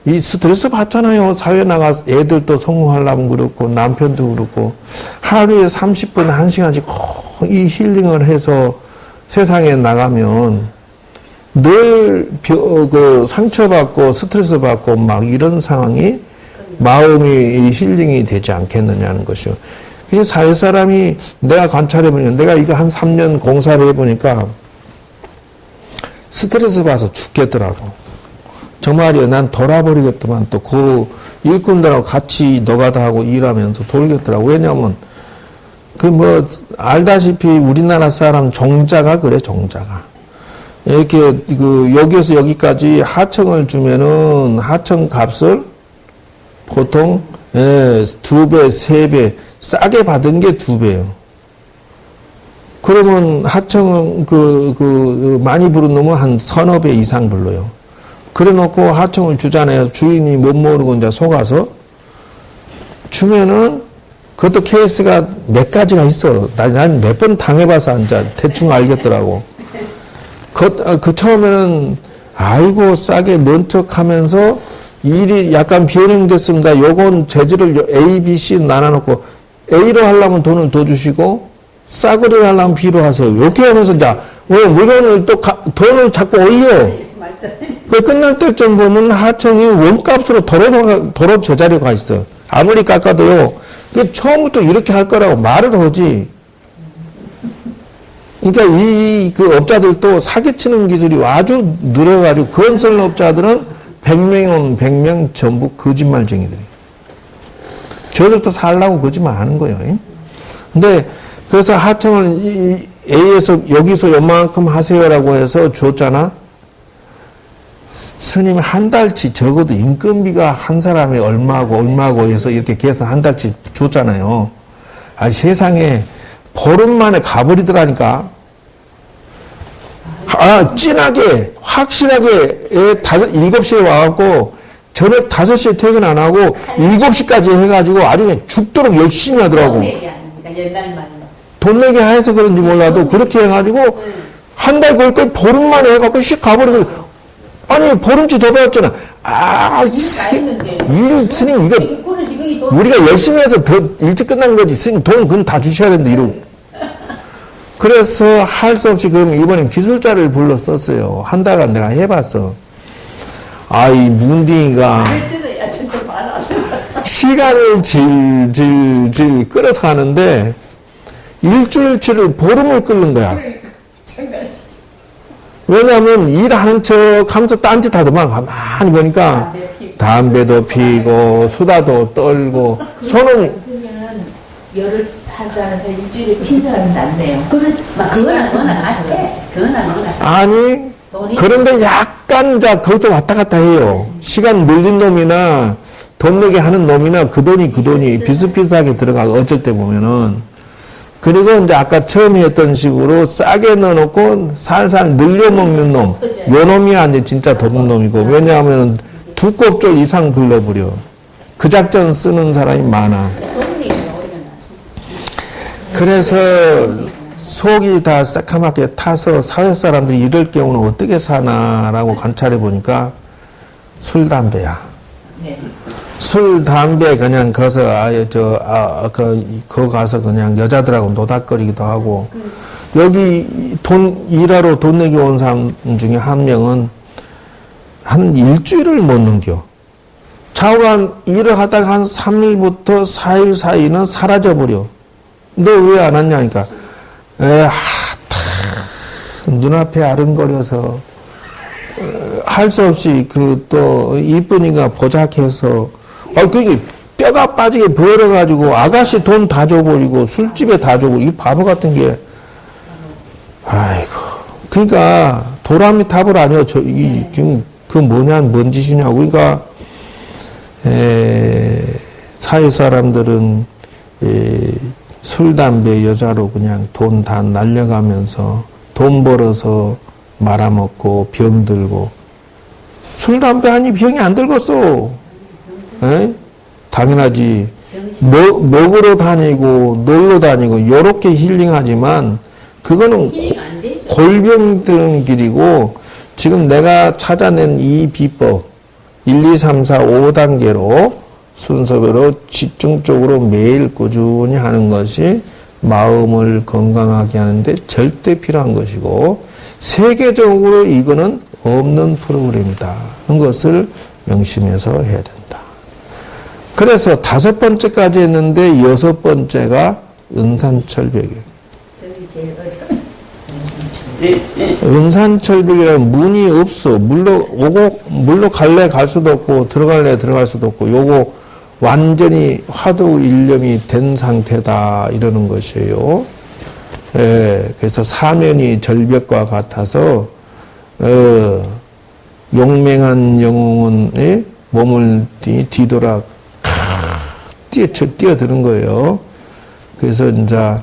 이 스트레스 받잖아요. 사회 나가서 애들도 성공하려면 그렇고 남편도 그렇고 하루에 30분 1시간씩 이 힐링을 해서 세상에 나가면 늘 상처받고 스트레스 받고 막 이런 상황이 마음이 힐링이 되지 않겠느냐는 것이요. 그냥 사회 사람이 내가 관찰해보면 내가 이거 한 3년 공사를 해보니까 스트레스 받아서 죽겠더라고. 정말이야. 난 돌아버리겠더만 또 그 일꾼들하고 같이 노가다 하고 일하면서 돌겠더라고. 왜냐면 그 뭐 알다시피 우리나라 사람 종자가 그래 종자가. 이렇게 그 여기에서 여기까지 하청을 주면은 하청 값을 보통 2배, 3배 싸게 받은 게 2배예요. 그러면 하청 많이 부른 놈은 한 서너 배 이상 불러요. 그래 놓고 하청을 주잖아요. 주인이 못 모르고 이제 속아서 주면은 그것도 케이스가 몇 가지가 있어. 난 몇 번 당해봐서 이제 대충 알겠더라고. 그 처음에는 아이고 싸게 먼 척 하면서 일이 약간 변형됐습니다. 요건 재질을 A, B, C 나눠놓고 A로 하려면 돈을 더 주시고 싸구려 하려면 B로 하세요. 이렇게 하면서 이제 물건을 또 돈을 자꾸 올려. 그 끝날 때쯤 보면 하청이 원값으로 도로 제자리에 가 있어요. 아무리 깎아도요. 그 처음부터 이렇게 할 거라고 말을 하지. 그러니까 그 업자들도 사기치는 기술이 아주 늘어가지고 건설 업자들은 100명, 100명 전부 거짓말쟁이들이. 저들도 살라고 거짓말 하는 거예요. 근데 그래서 하청을 A에서 여기서 요만큼 하세요라고 해서 줬잖아. 스님 한 달치 적어도 인건비가 한 사람이 얼마고 해서 이렇게 계산 한 달치 줬잖아요. 아 세상에 보름 만에 가버리더라니까. 아 진하게 확실하게 7시에 와갖고 저녁 5시에 퇴근 안 하고 7시까지 해가지고 아주 그냥 죽도록 열심히 하더라고. 돈 내기 아닙니까? 옛날 말로. 돈 내기 해서 그런지 몰라도 그렇게 해가지고 한 달 걸 걸 보름 만에 해갖고 씩 가버리고 아니 보름치 더 받았잖아. 아 스님 이거 우리가 열심히 해서 더 일찍 끝난 거지. 스님 돈 그건 다 주셔야 된다 이러고. 그래서 할 수 없이 그럼 이번엔 기술자를 불러 썼어요. 한 달간 내가 해봤어. 아, 이 문딩이가 시간을 질질질 끌어서 가는데 일주일치를 보름을 끓는 거야. 왜냐하면 일하는 척 하면서 딴짓 하더만 가만히 보니까 담배도 피고 수다도 떨고 손은 열을 한다면서 일주일에 친 사람이 낫네요. 그건 낫대. 아니 그런데 약간 자 거기서 왔다 갔다 해요. 시간 늘린 놈이나 돈 내게 하는 놈이나 그 돈이 비슷비슷하게 들어가고 어쩔 때 보면은 그리고 이제 아까 처음에 했던 식으로 싸게 넣어놓고 살살 늘려먹는 놈. 요 놈이 아니 진짜 도둑 놈이고 왜냐하면은 2곱절 이상 불러버려. 그 작전 쓰는 사람이 많아. 그래서 속이 다 새카맣게 타서 사회 사람들이 이럴 경우는 어떻게 사나라고 관찰해 보니까 술, 담배야. 네. 술, 담배 그냥 가서 아예 거 가서 그냥 여자들하고 노닥거리기도 하고 여기 일하러 돈 내기 온 사람 중에 한 명은 한 일주일을 못 넘겨. 좌우간 일을 하다가 한 3일부터 4일 사이는 사라져버려. 너 왜 안 왔냐니까. 눈앞에 아른거려서 할 수 없이 또 이쁜이가 보작해서 그게 뼈가 빠지게 벌어가지고 아가씨 돈 다 줘버리고 술집에 다 줘버리고 이 바보 같은 게 아이고 그러니까 도라미 탑을 아니요 지금 그 뭔 짓이냐고 그러니까 사회 사람들은 술, 담배, 여자로 그냥 돈 다 날려가면서 돈 벌어서 말아먹고 병 들고 술, 담배 하니 병이 안 들겠어. 에? 당연하지. 먹으러 다니고 놀러 다니고 요렇게 힐링하지만 그거는 골병 드는 길이고 지금 내가 찾아낸 이 비법 1, 2, 3, 4, 5단계로 순서대로 집중적으로 매일 꾸준히 하는 것이 마음을 건강하게 하는데 절대 필요한 것이고 세계적으로 이거는 없는 프로그램이다 하는 것을 명심해서 해야 된다. 그래서 5번째까지 했는데 6번째가 은산철벽이에요. 은산철벽이라는 문이 없어. 물로 갈래 갈 수도 없고 들어갈래 들어갈 수도 없고 요거 완전히 화두 일념이 된 상태다 이러는 것이에요. 그래서 사면이 절벽과 같아서 용맹한 영웅은 몸을 뒤돌아 뛰어드는 거예요. 그래서 이제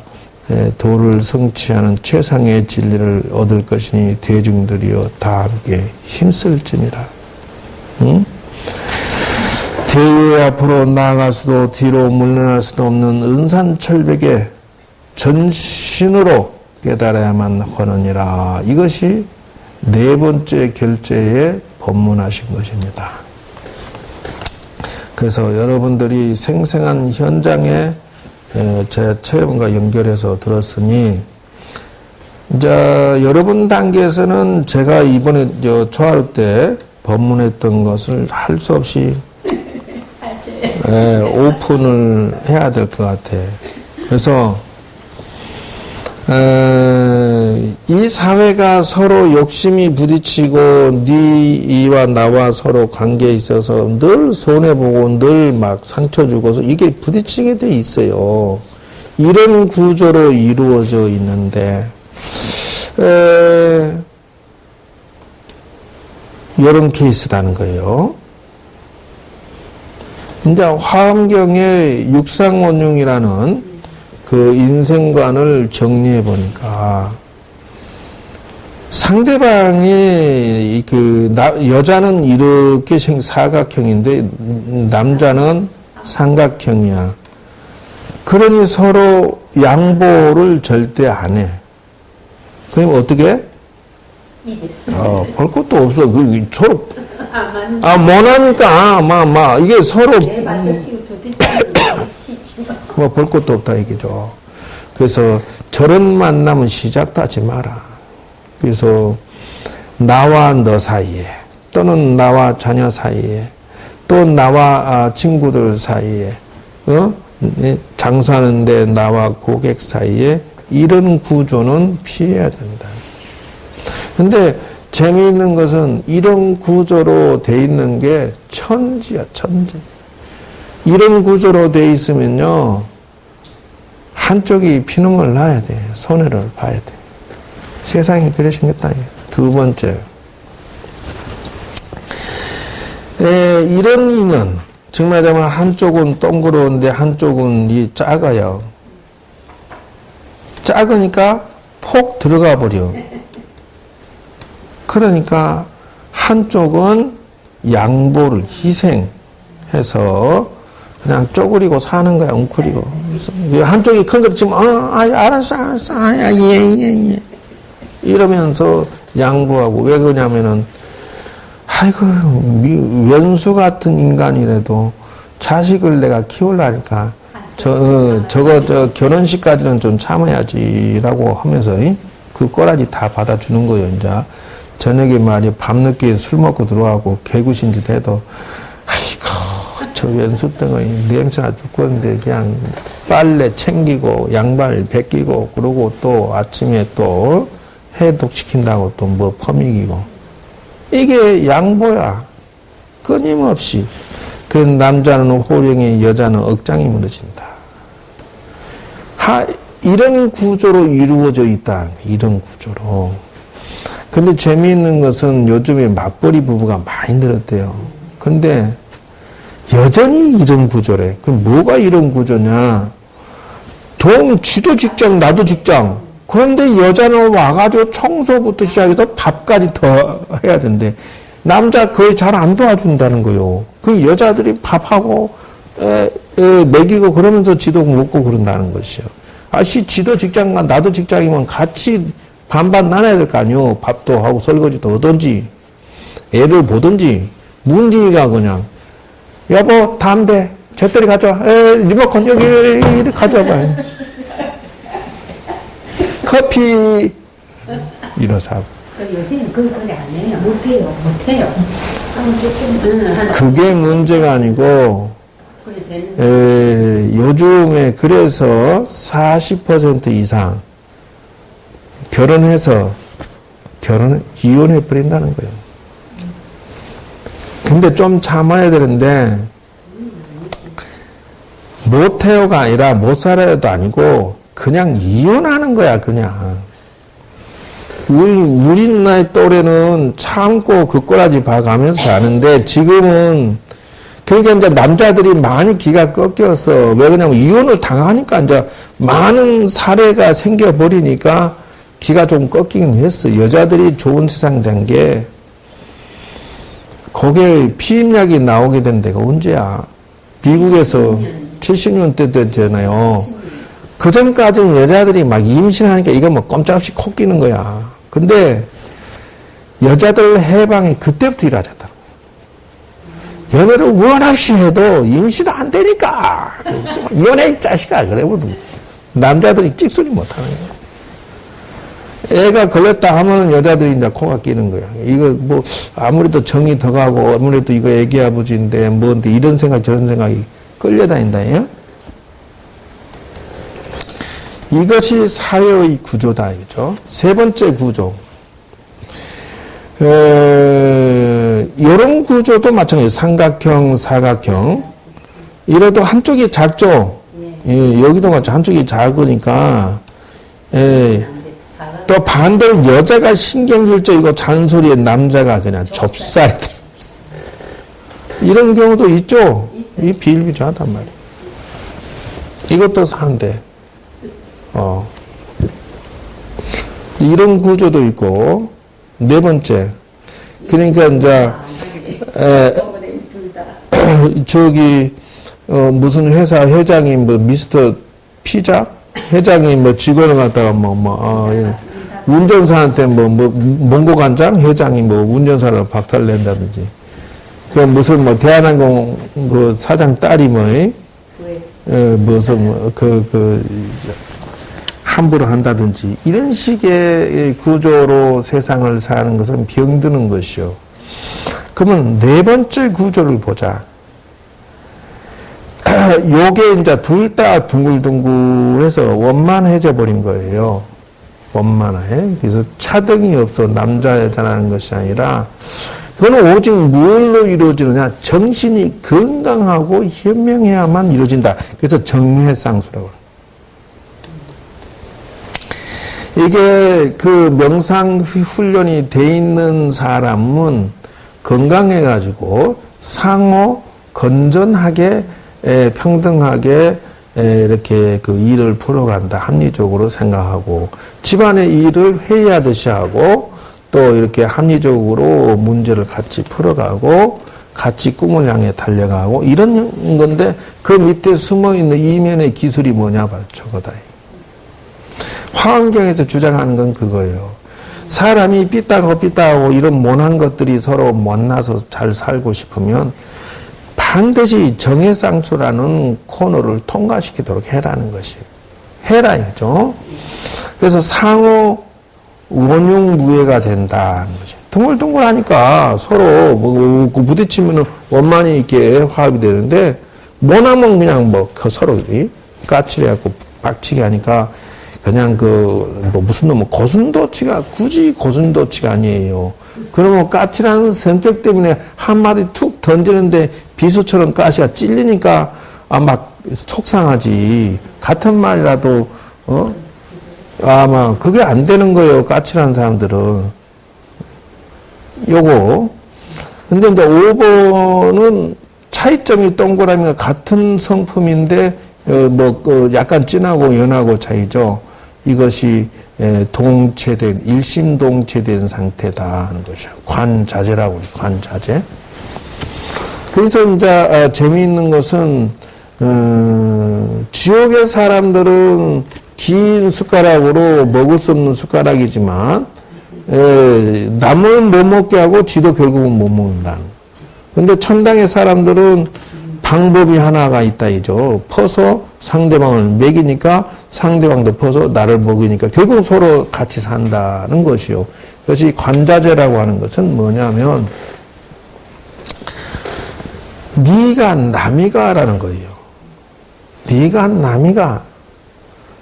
도를 성취하는 최상의 진리를 얻을 것이니 대중들이여 다 함께 힘쓸지니라. 응? 대의 앞으로 나아갈 수도 뒤로 물러날 수도 없는 은산철벽에 전신으로 깨달아야만 하느니라. 이것이 4번째 결제에 법문하신 것입니다. 그래서 여러분들이 생생한 현장에 제 체험과 연결해서 들었으니 이제 여러분 단계에서는 제가 이번에 초하루 때 법문했던 것을 할 수 없이 오픈을 해야 될 것 같아. 그래서 이 사회가 서로 욕심이 부딪히고 이와 나와 서로 관계에 있어서 늘 손해보고 늘 막 상처 주고서 이게 부딪히게 돼 있어요. 이런 구조로 이루어져 있는데 이런 케이스라는 거예요. 이제 화엄경의 육상원흉이라는 그 인생관을 정리해 보니까 상대방이 여자는 이렇게 사각형인데 남자는 삼각형이야. 그러니 서로 양보를 절대 안 해. 그럼 어떻게? 볼 것도 없어. 서로 못하니까 이게 서로 볼 것도 없다 얘기죠. 그래서 저런 만남은 시작도 하지 마라. 그래서 나와 너 사이에 또는 나와 자녀 사이에 또 나와 친구들 사이에 장사하는데 나와 고객 사이에 이런 구조는 피해야 된다. 근데 재미있는 것은 이런 구조로 돼 있는 게 천지야, 천지. 이런 구조로 돼 있으면요, 한쪽이 피눈물 나야 돼. 손해를 봐야 돼. 세상이 그래 생겼다. 2번째. 이런 인연, 즉 말하자면 한쪽은 동그러운데 한쪽은 작아요. 작으니까 폭 들어가 버려. 그러니까 한쪽은 양보를 희생해서 그냥 쪼그리고 사는 거야, 웅크리고. 한쪽이 큰 거 치면, 알았어. 예. 이러면서 양보하고. 왜 그러냐면은, 아이고, 왼수 같은 인간이라도 자식을 내가 키우려니까, 저거 결혼식까지는 좀 참아야지라고 하면서, 그 꼬라지 다 받아주는 거예요, 이제. 저녁에 말이야, 밤늦게 술 먹고 들어가고, 개구신 짓 해도, 아이고, 저 왼수덩어리 냄새나 죽겠는데, 그냥 빨래 챙기고, 양말 벗기고, 그러고 또 아침에 또 해독시킨다고 또 뭐 퍼미기고. 이게 양보야. 끊임없이. 그 남자는 호령에 여자는 억장이 무너진다. 이런 구조로 이루어져 있다. 이런 구조로. 근데 재미있는 것은 요즘에 맞벌이 부부가 많이 늘었대요. 근데 여전히 이런 구조래. 그럼 뭐가 이런 구조냐? 쥐도 직장, 나도 직장. 그런데 여자는 와가지고 청소부터 시작해서 밥까지 더 해야 된대. 남자 거의 잘 안 도와준다는 거요. 그 여자들이 밥하고 먹이고 그러면서 지도 먹고 그런다는 것이요. 지도 직장과 나도 직장이면 같이 반반 나눠야 될 거 아니요. 밥도 하고 설거지도 하든지 애를 보든지. 문제가 그냥 여보 담배 잿더리 가져와. 리모컨 여기 가져와봐. 커피 이러서 요새는 그걸 안 해요. 못해요. 그게 문제가 아니고 요즘에 그래서 40% 이상 이혼해 버린다는 거예요. 근데 좀 참아야 되는데 못해요가 아니라 못 살아요도 아니고 그냥 이혼하는 거야, 그냥. 우리 나이 또래는 참고 그 꼬라지 봐가면서 사는데 지금은 그러니까 이제 남자들이 많이 기가 꺾였어. 왜 그러냐면 이혼을 당하니까 이제 많은 사례가 생겨버리니까 기가 좀 꺾이긴 했어. 여자들이 좋은 세상 된 게 거기에 피임약이 나오게 된 데가 언제야? 미국에서 70년대 때잖아요. 그 전까지는 여자들이 막 임신하니까 이거 뭐 꼼짝없이 코 끼는 거야. 근데 여자들 해방이 그때부터 일어났다. 연애를 원 없이 해도 임신 안 되니까. 연애 이 자식아. 그래도 남자들이 찍소리 못 하는 거야. 애가 걸렸다 하면 여자들이 이제 코가 끼는 거야. 이거 뭐 아무래도 정이 더 가고 아무래도 이거 애기 아버지인데 뭔데 이런 생각 저런 생각이 끌려다닌다. 예? 이것이 사회의 구조다. 이죠. 세 번째 구조. 이런 구조도 마찬가지예요. 삼각형, 사각형. 이래도 한쪽이 작죠. 여기도 마찬가지. 한쪽이 작으니까. 또 반대로 여자가 신경질적이고 잔소리에 남자가 그냥 좁쌀이 돼. 이런 경우도 있죠. 이 비일비재하단 말이에요. 이것도 상대. 이런 구조도 있고, 네 번째. 그러니까, 이제, 무슨 회사 회장이 미스터 피자? 회장이 직원을 갖다가 운전사한테 몽고 간장? 회장이 운전사를 박탈낸다든지. 무슨 대한항공 사장 딸이 함부로 한다든지 이런 식의 구조로 세상을 사는 것은 병드는 것이요. 그러면 네 번째 구조를 보자. 요게 이제 둘 다 둥글둥글해서 원만해져 버린 거예요. 원만해. 그래서 차등이 없어. 남자 여자라는 것이 아니라 그건 오직 뭘로 이루어지느냐? 정신이 건강하고 현명해야만 이루어진다. 그래서 정해상수라고 해요. 이게 그 명상 훈련이 돼 있는 사람은 건강해가지고 상호 건전하게 평등하게 이렇게 그 일을 풀어간다. 합리적으로 생각하고 집안의 일을 회의하듯이 하고 또 이렇게 합리적으로 문제를 같이 풀어가고 같이 꿈을 향해 달려가고 이런 건데 그 밑에 숨어있는 이면의 기술이 뭐냐 봐요. 저거다. 화엄경에서 주장하는 건 그거예요. 사람이 삐딱하고 이런 모난 것들이 서로 만나서 잘 살고 싶으면 반드시 정해쌍수라는 코너를 통과시키도록 해라는 것이. 해라 이죠. 그래서 상호 원용무해가 된다는 거지. 둥글둥글하니까 서로 뭐 부딪히면은 원만히 이렇게 화합이 되는데 모나면 그냥 뭐 서로 까칠해갖고 빡치게 하니까 그냥 뭐 무슨 놈 고슴도치가 굳이 고슴도치가 아니에요. 그러면 까칠한 성격 때문에 한마디 툭 던지는데 비수처럼 가시가 찔리니까 막 속상하지. 같은 말이라도 아마 그게 안 되는 거예요. 까칠한 사람들은. 요거. 근데 이제 5번은 차이점이 동그라미가 같은 성품인데 약간 진하고 연하고 차이죠. 이것이 동체된 일심동체된 상태다 하는 것이요. 관자재라고 그래요. 관자재. 그래서 이제 재미있는 것은 지옥의 사람들은 긴 숟가락으로 먹을 수 없는 숟가락이지만 남을 못 먹게 하고 지도 결국은 못 먹는다는. 근데 천당의 사람들은 방법이 하나가 있다 이죠. 퍼서 상대방을 먹이니까 상대방도 퍼서 나를 먹이니까 결국 서로 같이 산다는 것이요. 그것이 관자재라고 하는 것은 뭐냐면 네가 남이가라는 거예요. 네가 남이가.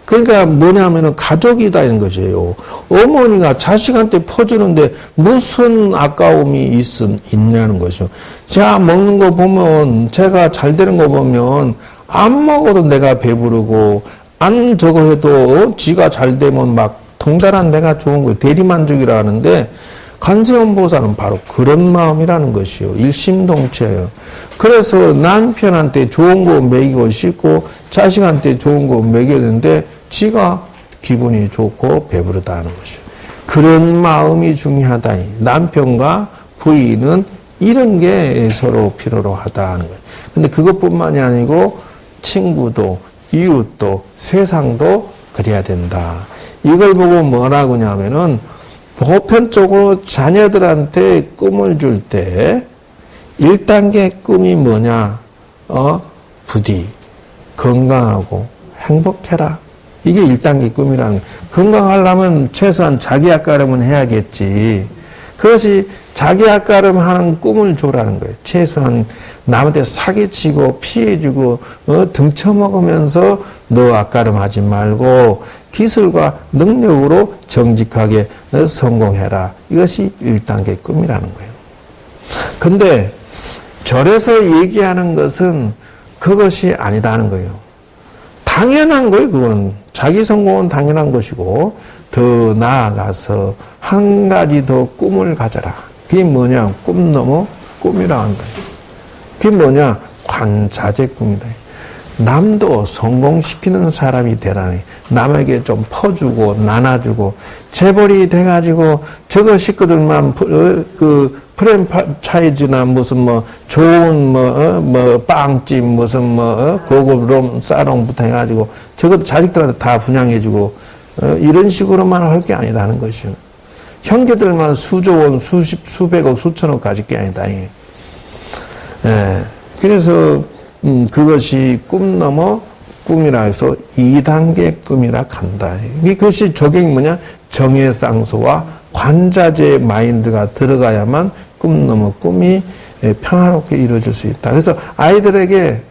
그러니까 뭐냐면은 가족이다 이런 것이에요. 어머니가 자식한테 퍼주는데 무슨 아까움이 있냐는 것이요. 제가 먹는 거 보면, 제가 잘 되는 거 보면 안 먹어도 내가 배부르고 안 저거 해도 지가 잘 되면 막 덩달아 내가 좋은 거예요. 대리만족이라 하는데 관세음보살은 바로 그런 마음이라는 것이요. 일심동체예요. 그래서 남편한테 좋은 거 먹이고 싶고 자식한테 좋은 거 먹여야 되는데 지가 기분이 좋고 배부르다 하는 것이요. 그런 마음이 중요하다. 남편과 부인은 이런 게 서로 필요로 하다 하는 거예요. 근데 그것뿐만이 아니고 친구도 이웃도 세상도 그래야 된다. 이걸 보고 뭐라고 하냐면은 보편적으로 자녀들한테 꿈을 줄 때 1단계 꿈이 뭐냐? 부디 건강하고 행복해라. 이게 1단계 꿈이라는 거예요. 건강하려면 최소한 자기 아까름은 해야겠지. 그것이 자기 아까름 하는 꿈을 줘라는 거예요. 최소한 남한테 사기치고 피해주고 등쳐먹으면서 너 아까름 하지 말고 기술과 능력으로 정직하게 성공해라. 이것이 1단계 꿈이라는 거예요. 근데 절에서 얘기하는 것은 그것이 아니다는 거예요. 당연한 거예요. 그거는 자기 성공은 당연한 것이고 더 나아가서 한 가지 더 꿈을 가져라. 그게 뭐냐? 꿈 넘어 꿈이라 한다. 그게 뭐냐? 관자재 꿈이다. 남도 성공시키는 사람이 되라니. 남에게 좀 퍼주고 나눠주고 재벌이 돼가지고 저거 식구들만 프랜차이즈나 무슨 좋은 빵집 무슨 고급 룸 사롱부터 해가지고 저것도 자식들한테 다 분양해주고 이런 식으로만 할 게 아니라는 것이요. 형제들만 수조 원, 수백억, 수천억 가질 게 아니다. 그래서 그것이 꿈 넘어 꿈이라 해서 2단계 꿈이라 간다. 그것이 조경이 뭐냐? 정해쌍소와 관자재 마인드가 들어가야만 꿈 넘어 꿈이 평화롭게 이루어질 수 있다. 그래서 아이들에게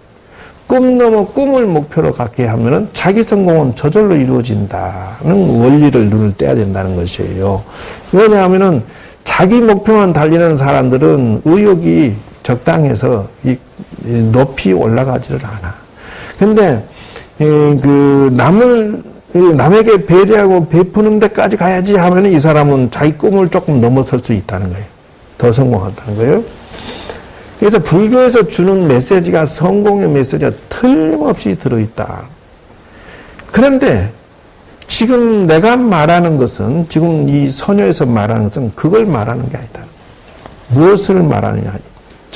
꿈 넘어 꿈을 목표로 갖게 하면은 자기 성공은 저절로 이루어진다는 원리를 눈을 떼야 된다는 것이에요. 왜냐하면은 자기 목표만 달리는 사람들은 의욕이 적당해서 높이 올라가지를 않아. 근데 남에게 배려하고 베푸는 데까지 가야지 하면은 이 사람은 자기 꿈을 조금 넘어설 수 있다는 거예요. 더 성공한다는 거예요. 그래서 불교에서 주는 메시지가 성공의 메시지가 틀림없이 들어있다. 그런데 지금 내가 말하는 것은, 지금 이 선녀에서 말하는 것은 그걸 말하는 게 아니다. 무엇을 말하느냐.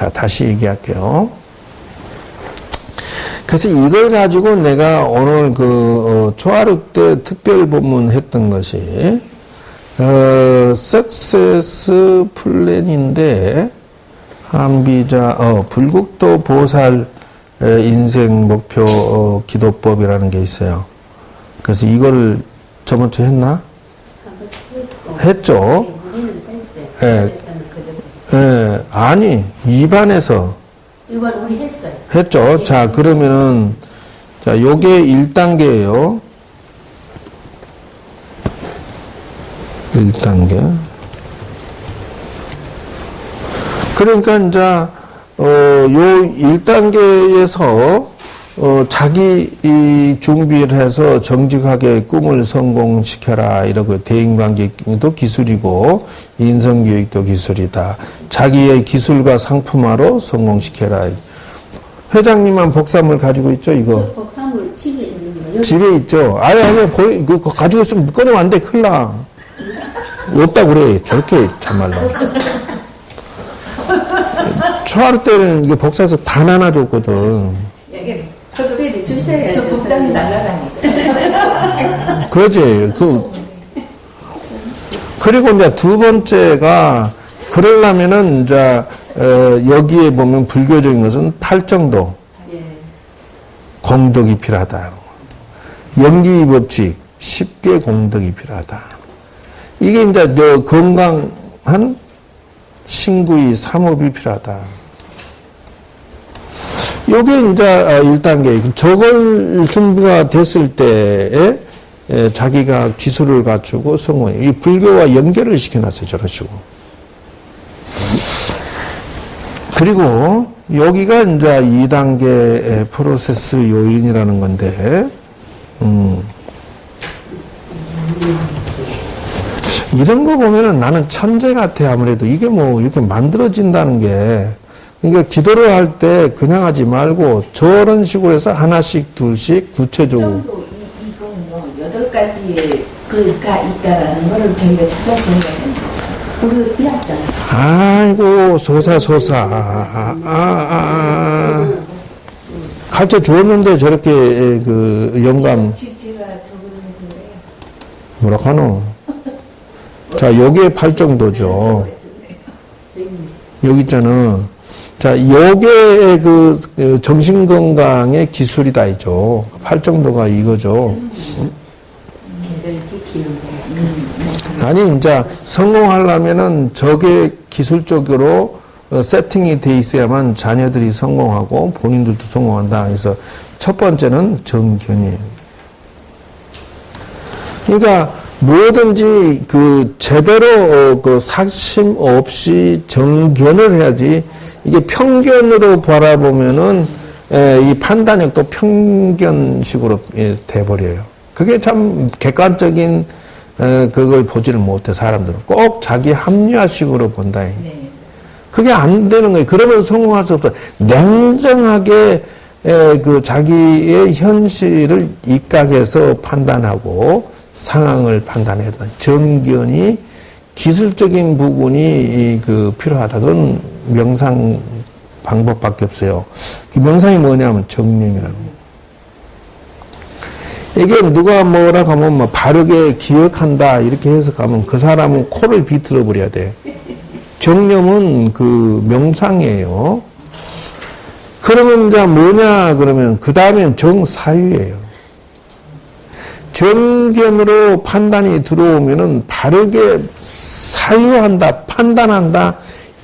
자, 다시 얘기할게요. 그래서 이걸 가지고 내가 오늘 초하루 때 특별 본문 했던 것이, 석세스 플랜인데, 한비자, 불국도 보살 인생 목표 기도법이라는 게 있어요. 그래서 이걸 저번 주에 했나? 했죠. 예. 예, 아니, 2반에서. 이걸 우리 했어요. 했죠. 자, 그러면은, 자, 요게 1단계예요. 1단계. 그러니까, 이제, 요 1단계에서, 자기 이 준비를 해서 정직하게 꿈을 성공시켜라. 이러고 대인관계도 기술이고 인성교육도 기술이다. 자기의 기술과 상품화로 성공시켜라. 회장님만 복사물 가지고 있죠, 이거? 복사물 집에 있는 거요? 집에 있죠. 아니, 그거 가지고 있으면 꺼내면 안 돼, 큰일 나. 없다 그래. 저렇게 참말로. 초하루 때는 이게 복사해서 다 나눠줬거든. 특별히 주셔야죠. 저 복당이 날라다니까. 그러지. 그리고 이제 두 번째가, 그러려면은, 이제, 여기에 보면 불교적인 것은 팔정도. 공덕이 필요하다. 연기 법칙, 10개 공덕이 필요하다. 이게 이제, 건강한 신구의 삼업이 필요하다. 요게 이제 1단계. 저걸 준비가 됐을 때에 자기가 기술을 갖추고 성공해. 이 불교와 연결을 시켜놨어요. 저런 식으로. 그리고 여기가 이제 2단계 프로세스 요인이라는 건데, 이런 거 보면은 나는 천재 같아. 아무래도 이게 뭐 이렇게 만들어진다는 게. 그러니까 기도를 할 때 그냥 하지 말고 저런 식으로 해서 하나씩 둘씩 구체적으로. 이건 8가지의 그가 있다라는 걸 저희가 찾아서 해야 됩니다. 우리 비었잖아. 아이고 소사. 가르쳐 주었는데 저렇게 그 영감. 제가 적으면서 그래요. 뭐라 하노? 자, 요게 팔정도죠. 여기 있잖아. 자, 요게 그 정신건강의 기술이다, 이죠. 팔정도가 이거죠. 걔를 지키는 거. 아니, 이제 성공하려면은 저게 기술적으로 세팅이 돼 있어야만 자녀들이 성공하고 본인들도 성공한다. 그래서 첫 번째는 정견이에요. 그러니까 뭐든지 그 제대로 그 사심 없이 정견을 해야지. 이게 편견으로 바라보면은 이 판단력도 편견식으로 돼버려요. 그게 참 객관적인 그걸 보지를 못해. 사람들은 꼭 자기 합리화식으로 본다. 그게 안 되는 거예요. 그러면 성공할 수 없어. 냉정하게 그 자기의 현실을 입각해서 판단하고 상황을 판단해야 돼. 정견이 기술적인 부분이 그 필요하다. 그건 명상 방법밖에 없어요. 그 명상이 뭐냐면 정념이라는 거예요. 이게 누가 뭐라 하면 뭐 바르게 기억한다 이렇게 해석하면 그 사람은 코를 비틀어 버려야 돼. 정념은 그 명상이에요. 그러면 이제 뭐냐 그러면 그 다음엔 정사유예요. 정견으로 판단이 들어오면은 바르게 사유한다, 판단한다.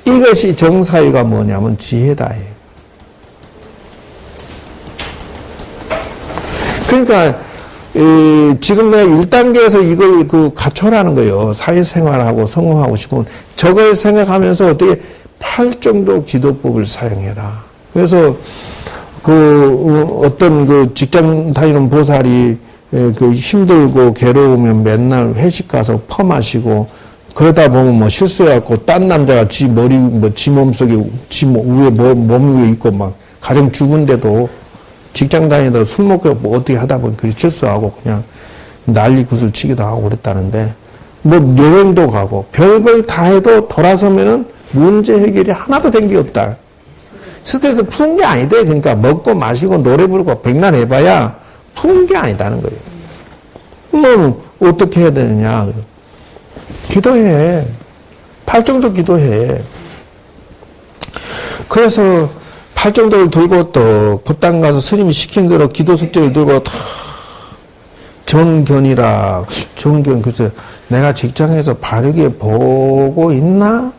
이것이 정사유가 뭐냐면 지혜다. 그러니까 지금 내가 1단계에서 이걸 갖춰라는 거예요. 사회생활하고 성공하고 싶으면 저걸 생각하면서 어떻게 팔정도 기도법을 사용해라. 그래서 어떤 직장 다니는 보살이 힘들고 괴로우면 맨날 회식 가서 퍼마시고 그러다 보면 뭐 실수해갖고 딴 남자가 지 몸속에 몸 위에 있고 막 가정 주부인데도 직장 다니다가 술 먹고 뭐 어떻게 하다 보니 그리 실수하고 그냥 난리 구슬 치기도 하고 그랬다는데 뭐 여행도 가고 별걸 다 해도 돌아서면은 문제 해결이 하나도 된 게 없다. 스트레스 푸는 게 아니다. 그러니까 먹고 마시고 노래 부르고 백날 해봐야 푸는 게 아니다는 거예요. 뭐 어떻게 해야 되느냐? 기도해. 팔정도 기도해. 그래서 팔정도를 들고 또 법당 가서 스님이 시킨 대로 기도 숙제를 들고 다 정견이라 정견 글쎄 내가 직장에서 바르게 보고 있나?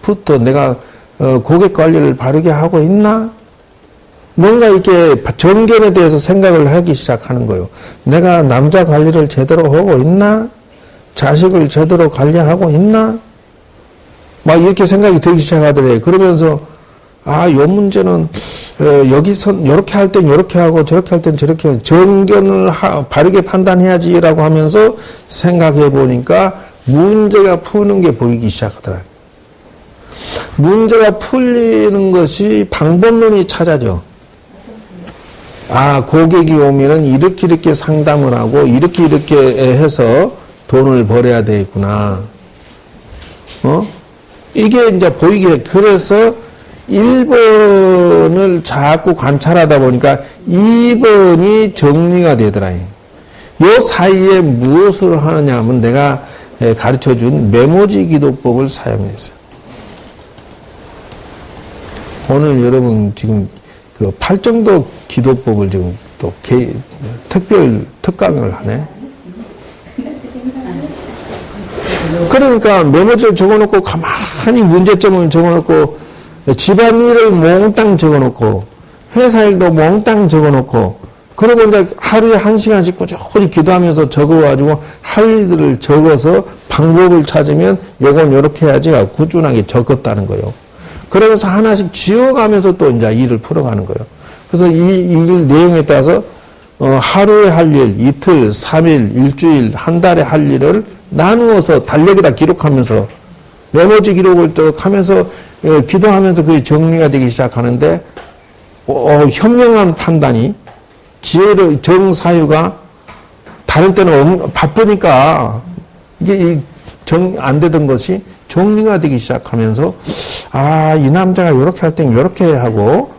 부터 내가 고객 관리를 바르게 하고 있나? 뭔가 이렇게 정견에 대해서 생각을 하기 시작하는 거예요. 내가 남자 관리를 제대로 하고 있나? 자식을 제대로 관리하고 있나? 막 이렇게 생각이 들기 시작하더래요. 그러면서 요 문제는 여기서 이렇게 할 땐 이렇게 하고 저렇게 할 땐 저렇게 정견을 바르게 판단해야지라고 하면서 생각해 보니까 문제가 푸는 게 보이기 시작하더라고요. 문제가 풀리는 것이 방법론이 찾아져. 고객이 오면은 이렇게 상담을 하고 이렇게 해서 돈을 벌어야 되겠구나. 이게 이제 보이게 그래서 1번을 자꾸 관찰하다 보니까 2번이 정리가 되더라. 요 사이에 무엇을 하느냐 하면 내가 가르쳐 준 메모지 기도법을 사용했어요. 오늘 여러분 지금 그 팔정도 기도법을 지금 또 특별 특강을 하네. 그러니까 메모지를 적어놓고 가만히 문제점을 적어놓고 집안일을 몽땅 적어놓고 회사 일도 몽땅 적어놓고 그러고 이제 하루에 1시간씩 꾸준히 기도하면서 적어가지고 할 일들을 적어서 방법을 찾으면 요건 요렇게 해야지 꾸준하게 적었다는 거예요. 그러면서 하나씩 지어가면서 또 이제 일을 풀어가는 거예요. 그래서 이 일 내용에 따라서 하루에 할 일, 이틀, 3일, 일주일, 한 달에 할 일을 나누어서 달력에다 기록하면서 메모지 기록을 쭉 하면서 기도하면서 그게 정리가 되기 시작하는데 현명한 판단이 지혜의 정사유가 다른 때는 바쁘니까 이게 안 되던 것이 정리가 되기 시작하면서 이 남자가 이렇게 할 땐 이렇게 하고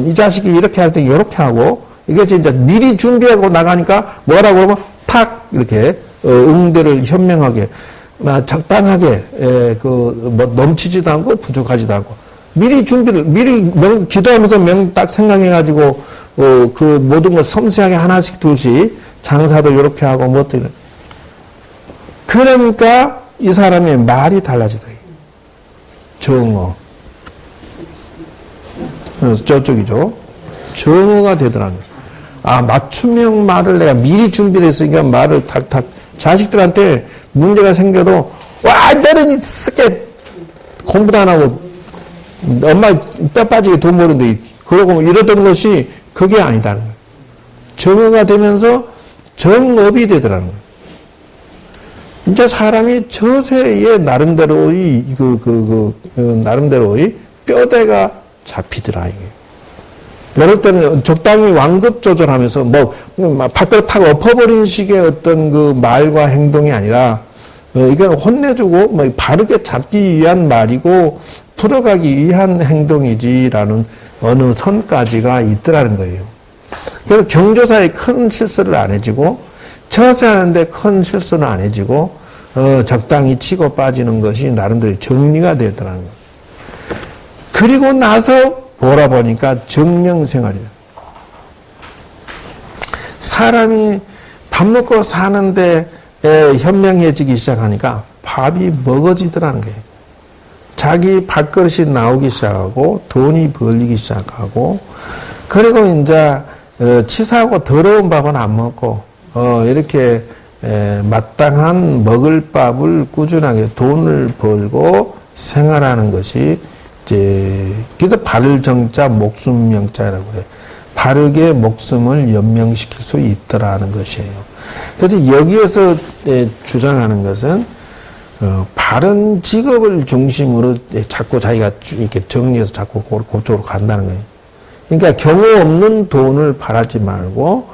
이 자식이 이렇게 할 땐 이렇게 하고 이게 이제 미리 준비하고 나가니까 뭐라고 하면 탁 이렇게 응대를 현명하게 적당하게 넘치지도 않고 부족하지도 않고 미리 준비를 기도하면서 딱 생각해가지고 그 모든 걸 섬세하게 하나씩 둘씩 장사도 이렇게 하고 뭐들 그러니까 이 사람의 말이 달라지더라고요. 정어 저쪽이죠. 정어가 되더라고요. 맞춤형 말을 내가 미리 준비를 했으니까 말을 탁탁 자식들한테 문제가 생겨도 너는 쓰게 공부도 안 하고 엄마 뼈 빠지게 돈 버는데 그러고 이러던 것이 그게 아니다는 거예요. 정어가 되면서 정업이 되더라는 거예요. 이제 사람이 저세의 나름대로의 나름대로의 뼈대가 잡히더라 이게. 이럴 때는 적당히 완급 조절하면서 밖으로 탁 엎어버린 식의 어떤 그 말과 행동이 아니라 이건 혼내주고 바르게 잡기 위한 말이고 풀어가기 위한 행동이지라는 어느 선까지가 있더라는 거예요. 그래서 경조사에 큰 실수를 안 해지고 처세하는데 큰 실수는 안 해지고 적당히 치고 빠지는 것이 나름대로 정리가 되더라는 거예요. 그리고 나서 돌아보니까 정령생활이에요. 사람이 밥 먹고 사는데 현명해지기 시작하니까 밥이 먹어지더라는 거예요. 자기 밥그릇이 나오기 시작하고 돈이 벌리기 시작하고 그리고 이제 치사하고 더러운 밥은 안 먹고 이렇게 마땅한 먹을 밥을 꾸준하게 돈을 벌고 생활하는 것이 그래서 바를 정자 목숨 명자라고 그래요. 바르게 목숨을 연명시킬 수 있더라는 것이에요. 그래서 여기에서 주장하는 것은 바른 직업을 중심으로 자꾸 자기가 이렇게 정리해서 자꾸 그쪽으로 간다는 거예요. 그러니까 경우 없는 돈을 바라지 말고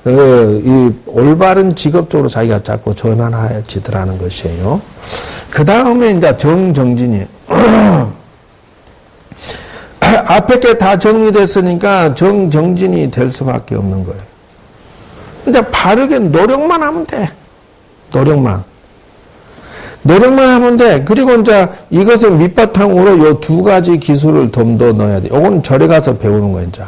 이 올바른 직업 쪽으로 자기가 자꾸 전환해지더라는 것이에요. 그 다음에 이제 정정진이에요. 앞에 게 다 정리됐으니까 정진이 될 수밖에 없는 거예요. 근데 바르게 노력만 하면 돼. 노력만 하면 돼. 그리고 이제 이것을 밑바탕으로 요 두 가지 기술을 좀 더 넣어야 돼. 요건 절에 가서 배우는 거예요, 이제.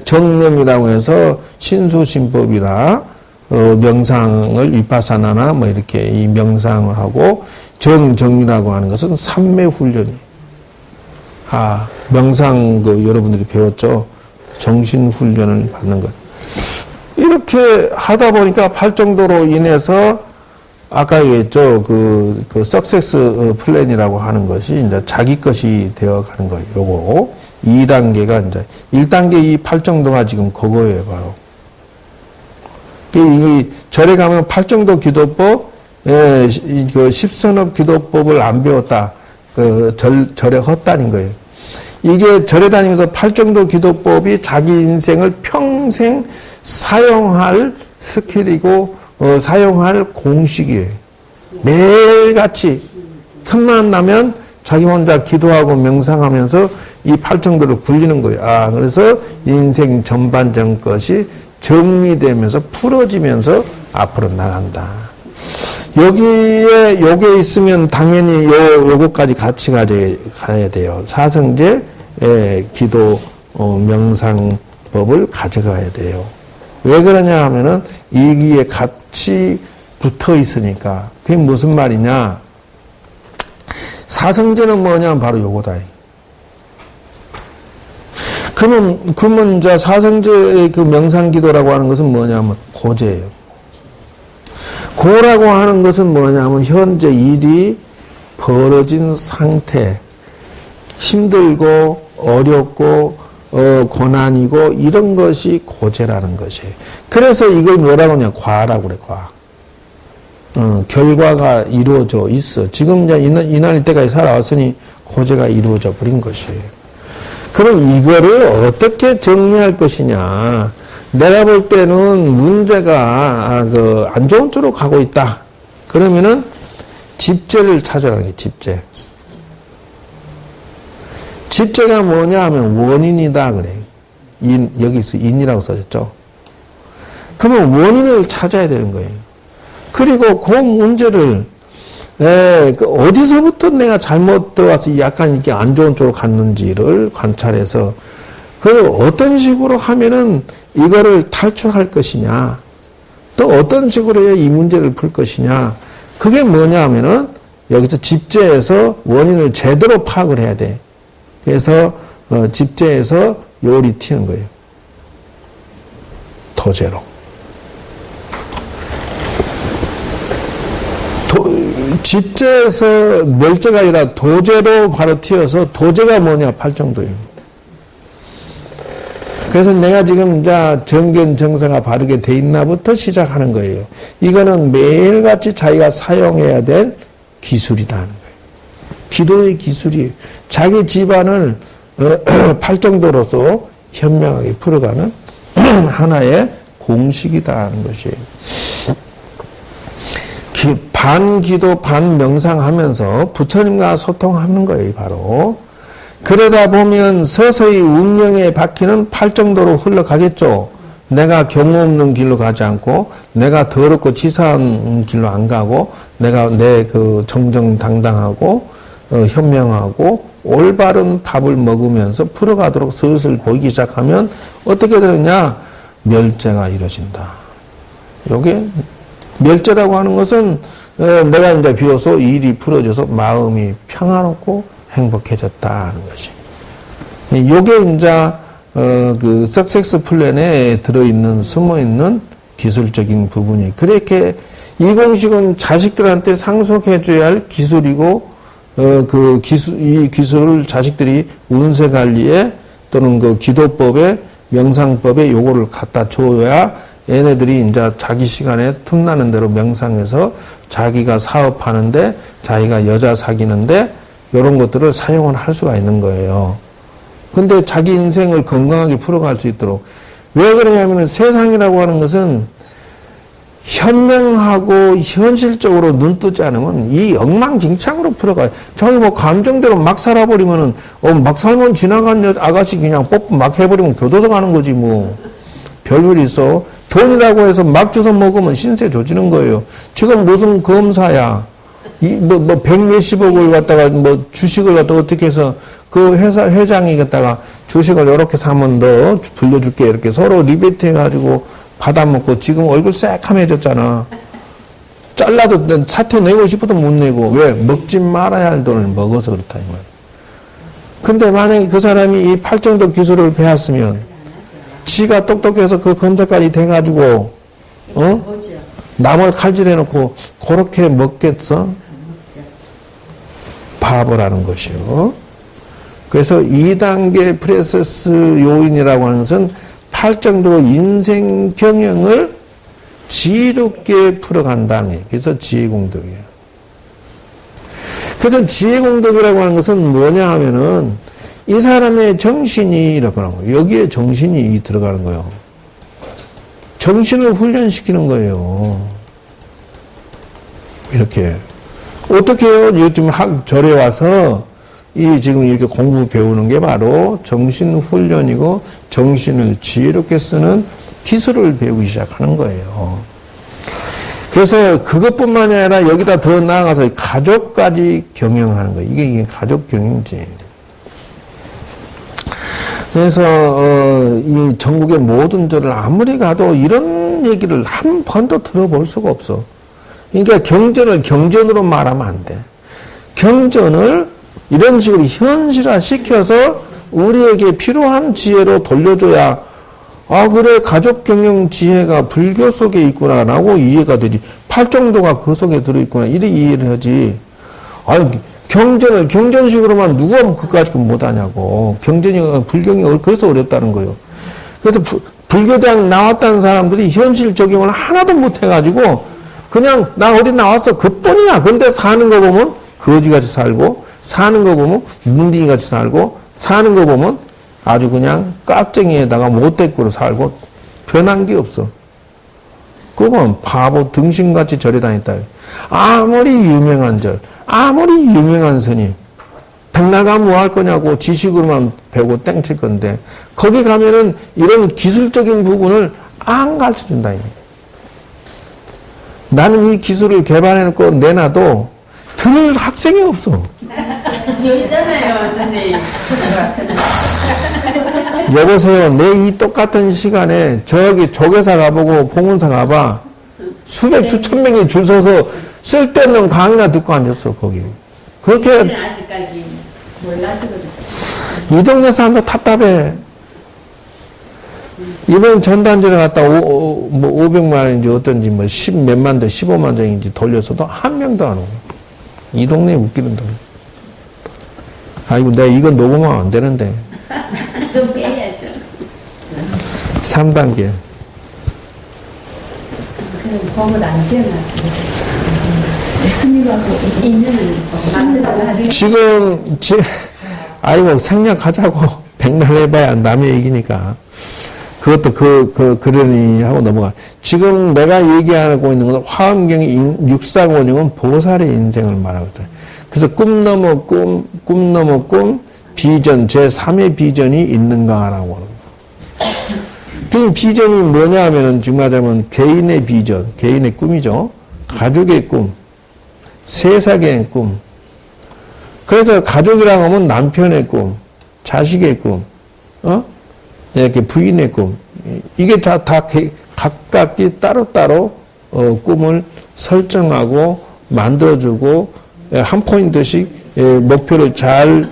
정념이라고 해서 신수신법이나 명상을 위파사나나 뭐 이렇게 이 명상을 하고 정이라고 하는 것은 삼매 훈련이. 명상 여러분들이 배웠죠. 정신 훈련을 받는 것. 이렇게 하다 보니까 팔정도로 인해서 아까 얘기했죠. 그 석세스 플랜이라고 하는 것이 이제 자기 것이 되어 가는 거예요. 요거 2단계가 이제 1단계 이 팔정도가 지금 그거예요, 바로. 이 절에 가면 팔정도 기도법, 그 십선업 기도법을 안 배웠다. 절에 헛다닌 거예요. 이게 절에 다니면서 팔정도 기도법이 자기 인생을 평생 사용할 스킬이고, 사용할 공식이에요. 매일같이 틈만 나면 자기 혼자 기도하고 명상하면서 이 팔정도를 굴리는 거예요. 그래서 인생 전반전 것이 정리되면서 풀어지면서 앞으로 나간다. 여기에 요게 있으면 당연히 요거까지 같이 가야 돼요. 사성제, 기도, 명상법을 가져가야 돼요. 왜 그러냐 하면은 이기에 같이 붙어 있으니까. 그게 무슨 말이냐? 사성제는 뭐냐? 바로 요거다. 그러면 이제 사성제의 그 명상기도라고 하는 것은 뭐냐면 고제예요. 고라고 하는 것은 뭐냐면 현재 일이 벌어진 상태, 힘들고 어렵고 고난이고 이런 것이 고제라는 것이에요. 그래서 이걸 뭐라고 하냐? 과라고 그래, 과. 결과가 이루어져 있어. 지금 이제 이날 때까지 살아왔으니 고제가 이루어져 버린 것이에요. 그럼 이거를 어떻게 정리할 것이냐? 내가 볼 때는 문제가 안 좋은 쪽으로 가고 있다. 그러면은 집제를 찾아가는 게 집제. 집제가 뭐냐 하면 원인이다 그래. 여기서 인이라고 써졌죠. 그러면 원인을 찾아야 되는 거예요. 그리고 그 문제를 어디서부터 내가 잘못 들어와서 약간 이렇게 안 좋은 쪽으로 갔는지를 관찰해서 어떤 식으로 하면은 이거를 탈출할 것이냐, 또 어떤 식으로 해야 이 문제를 풀 것이냐. 그게 뭐냐 하면은 여기서 집제에서 원인을 제대로 파악을 해야 돼. 그래서 집제에서 요리 튀는 거예요. 도제로. 집제에서 멸제가 아니라 도제로 바로 튀어서 도제가 뭐냐? 팔정도입니다. 그래서 내가 지금 이제 정견 정사가 바르게 돼 있나부터 시작하는 거예요. 이거는 매일같이 자기가 사용해야 될 기술이다 하는 거예요. 기도의 기술이 자기 집안을 팔정도로서 현명하게 풀어가는 하나의 공식이다 하는 것이에요. 반기도 반명상하면서 부처님과 소통하는 거예요, 바로. 그러다 보면 서서히 운명의 바퀴는 팔정도로 흘러가겠죠. 내가 경우 없는 길로 가지 않고, 내가 더럽고 치사한 길로 안 가고, 내가 내 정정당당하고, 현명하고, 올바른 밥을 먹으면서 풀어가도록 슬슬 보이기 시작하면 어떻게 되느냐? 멸제가 이루어진다. 요게 멸제라고 하는 것은 내가 이제 비로소 일이 풀어져서 마음이 평화롭고 행복해졌다 하는 것이. 요게 이제 그 석섹스 플랜에 들어있는 숨어있는 기술적인 부분이. 그렇게 이 공식은 자식들한테 상속해줘야 할 기술이고 이 기술을 자식들이 운세 관리에 또는 그 기도법에 명상법에 요거를 갖다 줘야 얘네들이 이제 자기 시간에 틈나는 대로 명상해서 자기가 사업하는데, 자기가 여자 사귀는데, 이런 것들을 사용을 할 수가 있는 거예요. 근데 자기 인생을 건강하게 풀어갈 수 있도록. 왜 그러냐면 세상이라고 하는 것은 현명하고 현실적으로 눈 뜨지 않으면 이 엉망진창으로 풀어가요. 저기 뭐 감정대로 막 살아버리면은, 막 살면 지나간 아가씨 그냥 뽀뽀 막 해버리면 교도소 가는 거지, 뭐. 별일이 있어. 돈이라고 해서 막 주워 먹으면 신세 조지는 거예요. 지금 무슨 검사야. 백몇십억을 갖다가 뭐 주식을 갖다가 어떻게 해서 그 회사 회장이 갖다가 주식을 이렇게 사면 너 불려줄게. 이렇게 서로 리베이트 해가지고 받아먹고 지금 얼굴 새카매졌잖아. 잘라도 사퇴 내고 싶어도 못 내고. 왜? 먹지 말아야 할 돈을 먹어서 그렇다, 이 말. 근데 만약에 그 사람이 이 팔정도 기술을 배웠으면, 지가 똑똑해서 그 검사까지 돼가지고, 남을 칼질해놓고, 그렇게 먹겠어? 바보라는 것이요. 그래서 2단계 프로세스 요인이라고 하는 것은 팔정도로 인생 경영을 지혜롭게 풀어간다는 거예요. 그래서 지혜공덕이에요. 그래서 지혜공덕이라고 하는 것은 뭐냐 하면은 이 사람의 정신이 이렇게 하는 거예요. 여기에 정신이 들어가는 거예요. 정신을 훈련시키는 거예요. 이렇게. 어떻게 해요? 요즘 절에 와서 지금 이렇게 공부 배우는 게 바로 정신 훈련이고 정신을 지혜롭게 쓰는 기술을 배우기 시작하는 거예요. 그래서 그것뿐만이 아니라 여기다 더 나아가서 가족까지 경영하는 거예요. 이게 가족 경영지. 그래서 이 전국의 모든 절을 아무리 가도 이런 얘기를 한 번도 들어볼 수가 없어. 그러니까 경전을 경전으로 말하면 안 돼. 경전을 이런 식으로 현실화 시켜서 우리에게 필요한 지혜로 돌려줘야 그래 가족 경영 지혜가 불교 속에 있구나라고 이해가 되지. 팔정도가 그 속에 들어있구나 이래 이해를 하지. 경전을 경전식으로만 누가 그까짓 못하냐고. 경전이 불경이 그래서 어렵다는 거예요. 그래서 불교대학 나왔다는 사람들이 현실 적용을 하나도 못해가지고 그냥 나 어디 나왔어 그뿐이야. 근데 사는 거 보면 거지같이 살고 사는 거 보면 뭉딩이같이 살고 사는 거 보면 아주 그냥 깍쟁이에다가 못대꾸로 살고 변한 게 없어. 그건 바보 등신같이 절에 다녔다. 아무리 유명한 절 아무리 유명한 스님 백날 가면 뭐 할 거냐고 지식으로만 배우고 땡칠 건데 거기 가면은 이런 기술적인 부분을 안 가르쳐준다. 나는 이 기술을 개발해놓고 내놔도 들을 학생이 없어. 여기 있잖아요, 선생님. 여보세요. 내 이 똑같은 시간에 저기 조계사 가보고 봉은사 가봐. 수백 수천 명이 줄 서서 쓸데없는 강의나 듣고 앉았어 거기. 그렇게 아직까지 몰라서 그렇지. 이 동네 사람도 답답해. 이번 전단지를 갖다 500만 원인지 어떤지 10몇만 원, 15만 원인지 돌려서도 한 명도 안 오고. 이 동네에 웃기는 돈. 아이고 내가 이건 녹음하면 안 되는데. 또 빼야죠. 3단계. 그럼 법을 안 지어놨어요. 스님하고 인연을 만들어가지고. 지금 아이고 생략하자고. 백날 해봐야 남의 얘기니까. 그것도 그러니 하고 넘어가. 지금 내가 얘기하고 있는 건 화엄경의 6사원형은 보살의 인생을 말하고 있어요. 그래서 꿈 넘어 꿈, 꿈 넘어 꿈, 비전, 제3의 비전이 있는가라고 하는 거예요. 그 비전이 뭐냐 하면은 지금 하자면 개인의 비전, 개인의 꿈이죠. 가족의 꿈, 세상의 꿈. 그래서 가족이라고 하면 남편의 꿈, 자식의 꿈, 이렇게 부인의 꿈. 이게 다 각각이 따로따로 꿈을 설정하고 만들어주고 한 포인트씩 목표를 잘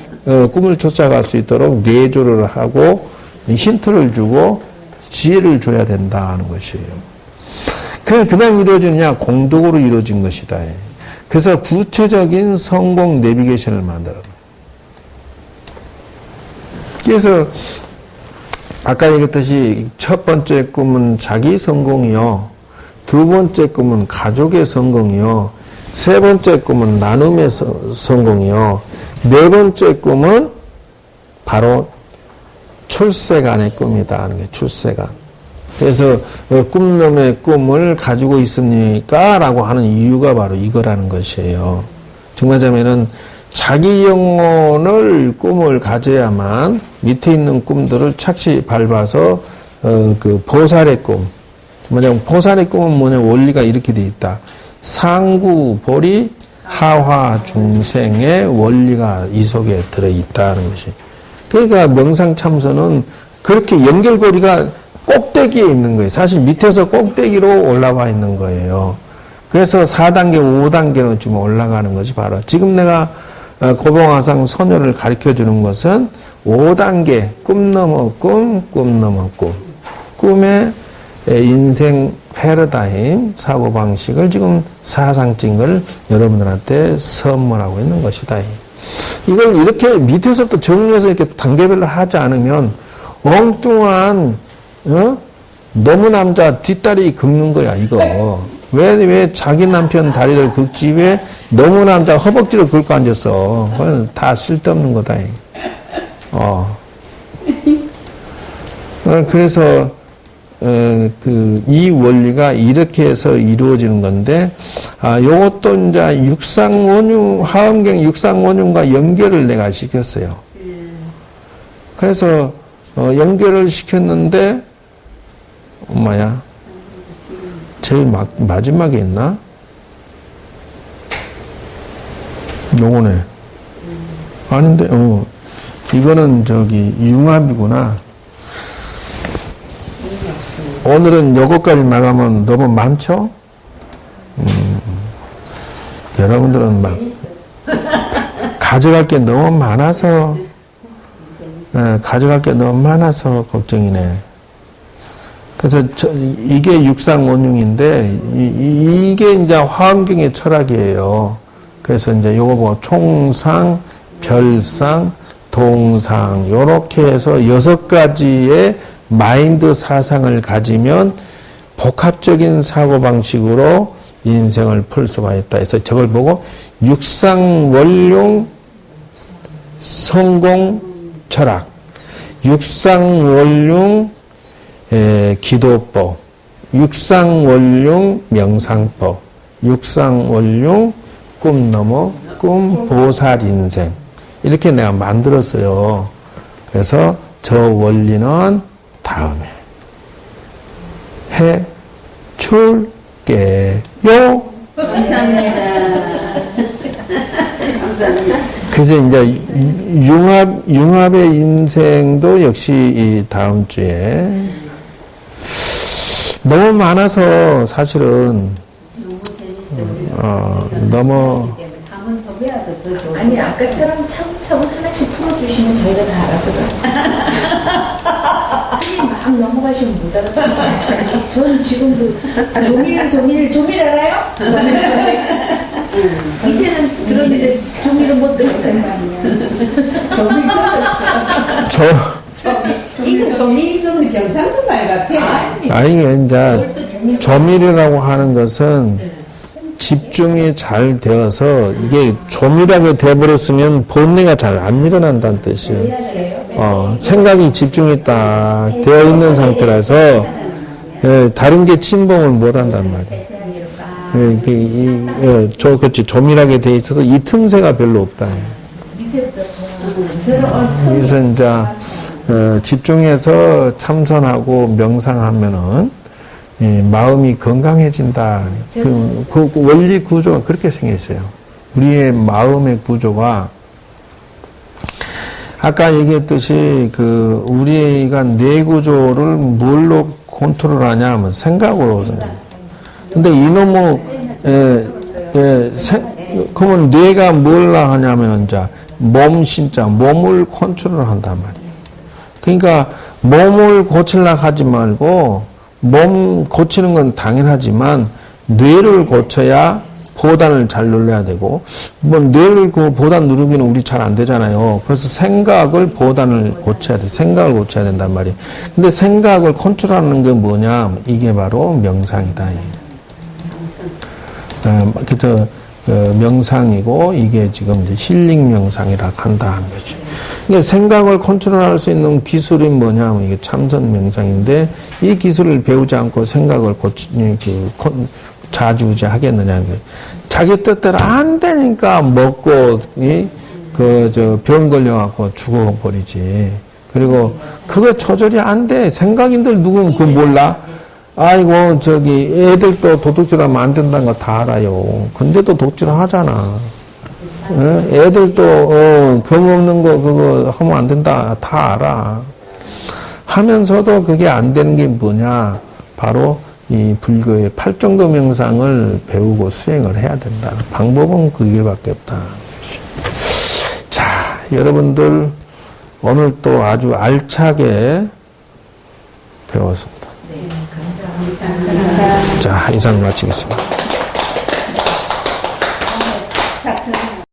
꿈을 쫓아갈 수 있도록 내조를 하고 힌트를 주고 지혜를 줘야 된다는 것이에요. 그냥 이루어지느냐? 공덕으로 이루어진 것이다. 그래서 구체적인 성공 내비게이션을 만들어. 그래서 아까 얘기했듯이 첫 번째 꿈은 자기 성공이요. 두 번째 꿈은 가족의 성공이요. 세 번째 꿈은 나눔의 성공이요. 네 번째 꿈은 바로 출세간의 꿈이다 하는 게 출세간. 그래서 꿈놈의 꿈을 가지고 있습니까? 라고 하는 이유가 바로 이거라는 것이에요. 정말자면은 자기 영혼을 꿈을 가져야만 밑에 있는 꿈들을 착시 밟아서 그 보살의 꿈. 뭐냐면 보살의 꿈은 뭐냐 원리가 이렇게 돼 있다. 상구 보리 하화 중생의 원리가 이 속에 들어 있다는 것이. 그러니까 명상 참선은 그렇게 연결고리가 꼭대기에 있는 거예요. 사실 밑에서 꼭대기로 올라와 있는 거예요. 그래서 4단계, 5단계로 지금 올라가는 것이 바로 지금 내가 고봉화상 선녀를 가르쳐 주는 것은 5단계 꿈 넘어 꿈, 꿈 넘어 꿈. 꿈의 인생 패러다임 사고방식을 지금 사상적인 걸 여러분들한테 선물하고 있는 것이다. 이걸 이렇게 밑에서부터 정리해서 이렇게 단계별로 하지 않으면 엉뚱한 너무 남자 뒷다리 긁는 거야 이거. 왜 자기 남편 다리를 긁지 왜 너무 남자 허벅지를 긁고 앉았어. 그건 다 쓸데없는 거다. 그래서 이 원리가 이렇게 해서 이루어지는 건데, 요것도 이제 육상원흉, 하음경 육상원흉과 연결을 내가 시켰어요. 그래서, 연결을 시켰는데, 엄마야, 제일 마지막에 있나? 요거네. 아닌데, 이거는 융합이구나. 오늘은 요거까지 나가면 너무 많죠? 여러분들은 막 가져갈 게 너무 많아서 걱정이네. 그래서 이게 육상원흉인데 이게 이제 화엄경의 철학이에요. 그래서 이제 요거 뭐 총상, 별상, 동상 요렇게 해서 6가지의 마인드 사상을 가지면 복합적인 사고방식으로 인생을 풀 수가 있다. 그래서 저걸 보고 육상원흉 성공 철학, 육상원흉 기도법, 육상원흉 명상법, 육상원흉 꿈 넘어 꿈 보살 인생 이렇게 내가 만들었어요. 그래서 저 원리는 다음에 해 줄게요. 감사합니다. 감사합니다. 그래서 이제 융합의 인생도 역시 이 다음 주에 너무 많아서 사실은 너무 한번 더 배워도 더 좋을 아니 아까처럼 차분차분 하나씩 풀어주시면 저희가 다 알아보거든요. 스님 막 넘어가시면 못 알아보거든요. 전 지금도 조밀 알아요? 이제는 들었는데 조밀은 못 들었어요. 조밀 들었어요. 이거 조밀 좀 경상도 말 같아. 아니 이제 조밀이라고 하는 것은 집중이 잘 되어서 이게 조밀하게 돼버렸으면 본내가 잘 안 일어난다는 뜻이에요. 생각이 집중이 딱 되어 있는 상태라서 다른 게 침범을 못 한단 말이에요. 그렇지. 조밀하게 돼 있어서 이 틈새가 별로 없다. 그래서 이제 집중해서 참선하고 명상하면은 마음이 건강해진다. 그 원리 구조가 그렇게 생겨 있어요. 우리의 마음의 구조가 아까 얘기했듯이 우리가 뇌 구조를 뭘로 컨트롤하냐 하면 생각으로. 근데 이놈의 그러면 뇌가 뭘 하냐면 이제 몸을 컨트롤한단 말이에요. 그러니까 몸을 고치려고 하지 말고 몸 고치는 건 당연하지만 뇌를 고쳐야 보단을 잘 눌러야 되고 뭐 뇌를 보단 누르기는 우리 잘 안 되잖아요. 그래서 생각을 보단을 고쳐야 돼. 생각을 고쳐야 된단 말이에요. 근데 생각을 컨트롤하는 게 뭐냐? 이게 바로 명상이다. 그래서 명상이고 이게 지금 이제 힐링 명상이라고 한다는 거죠. 그러니까 생각을 컨트롤할 수 있는 기술이 뭐냐면 이게 참선 명상인데 이 기술을 배우지 않고 생각을 좌지우지하겠느냐는 거예요. 자기 뜻대로 안 되니까 먹고 병 걸려갖고 죽어버리지. 그리고 그거 조절이 안 돼. 생각인들 누구는 그거 몰라? 아이고 애들도 도둑질하면 안 된다는 거 다 알아요. 근데도 도둑질 하잖아. 애들도 병 없는 거 그거 하면 안 된다 다 알아. 하면서도 그게 안 되는 게 뭐냐? 바로 이 불교의 팔정도 명상을 배우고 수행을 해야 된다. 방법은 그 길밖에 없다. 자, 여러분들 오늘 또 아주 알차게 배웠습니다. 네, 감사합니다. 자, 이상 마치겠습니다. 사투리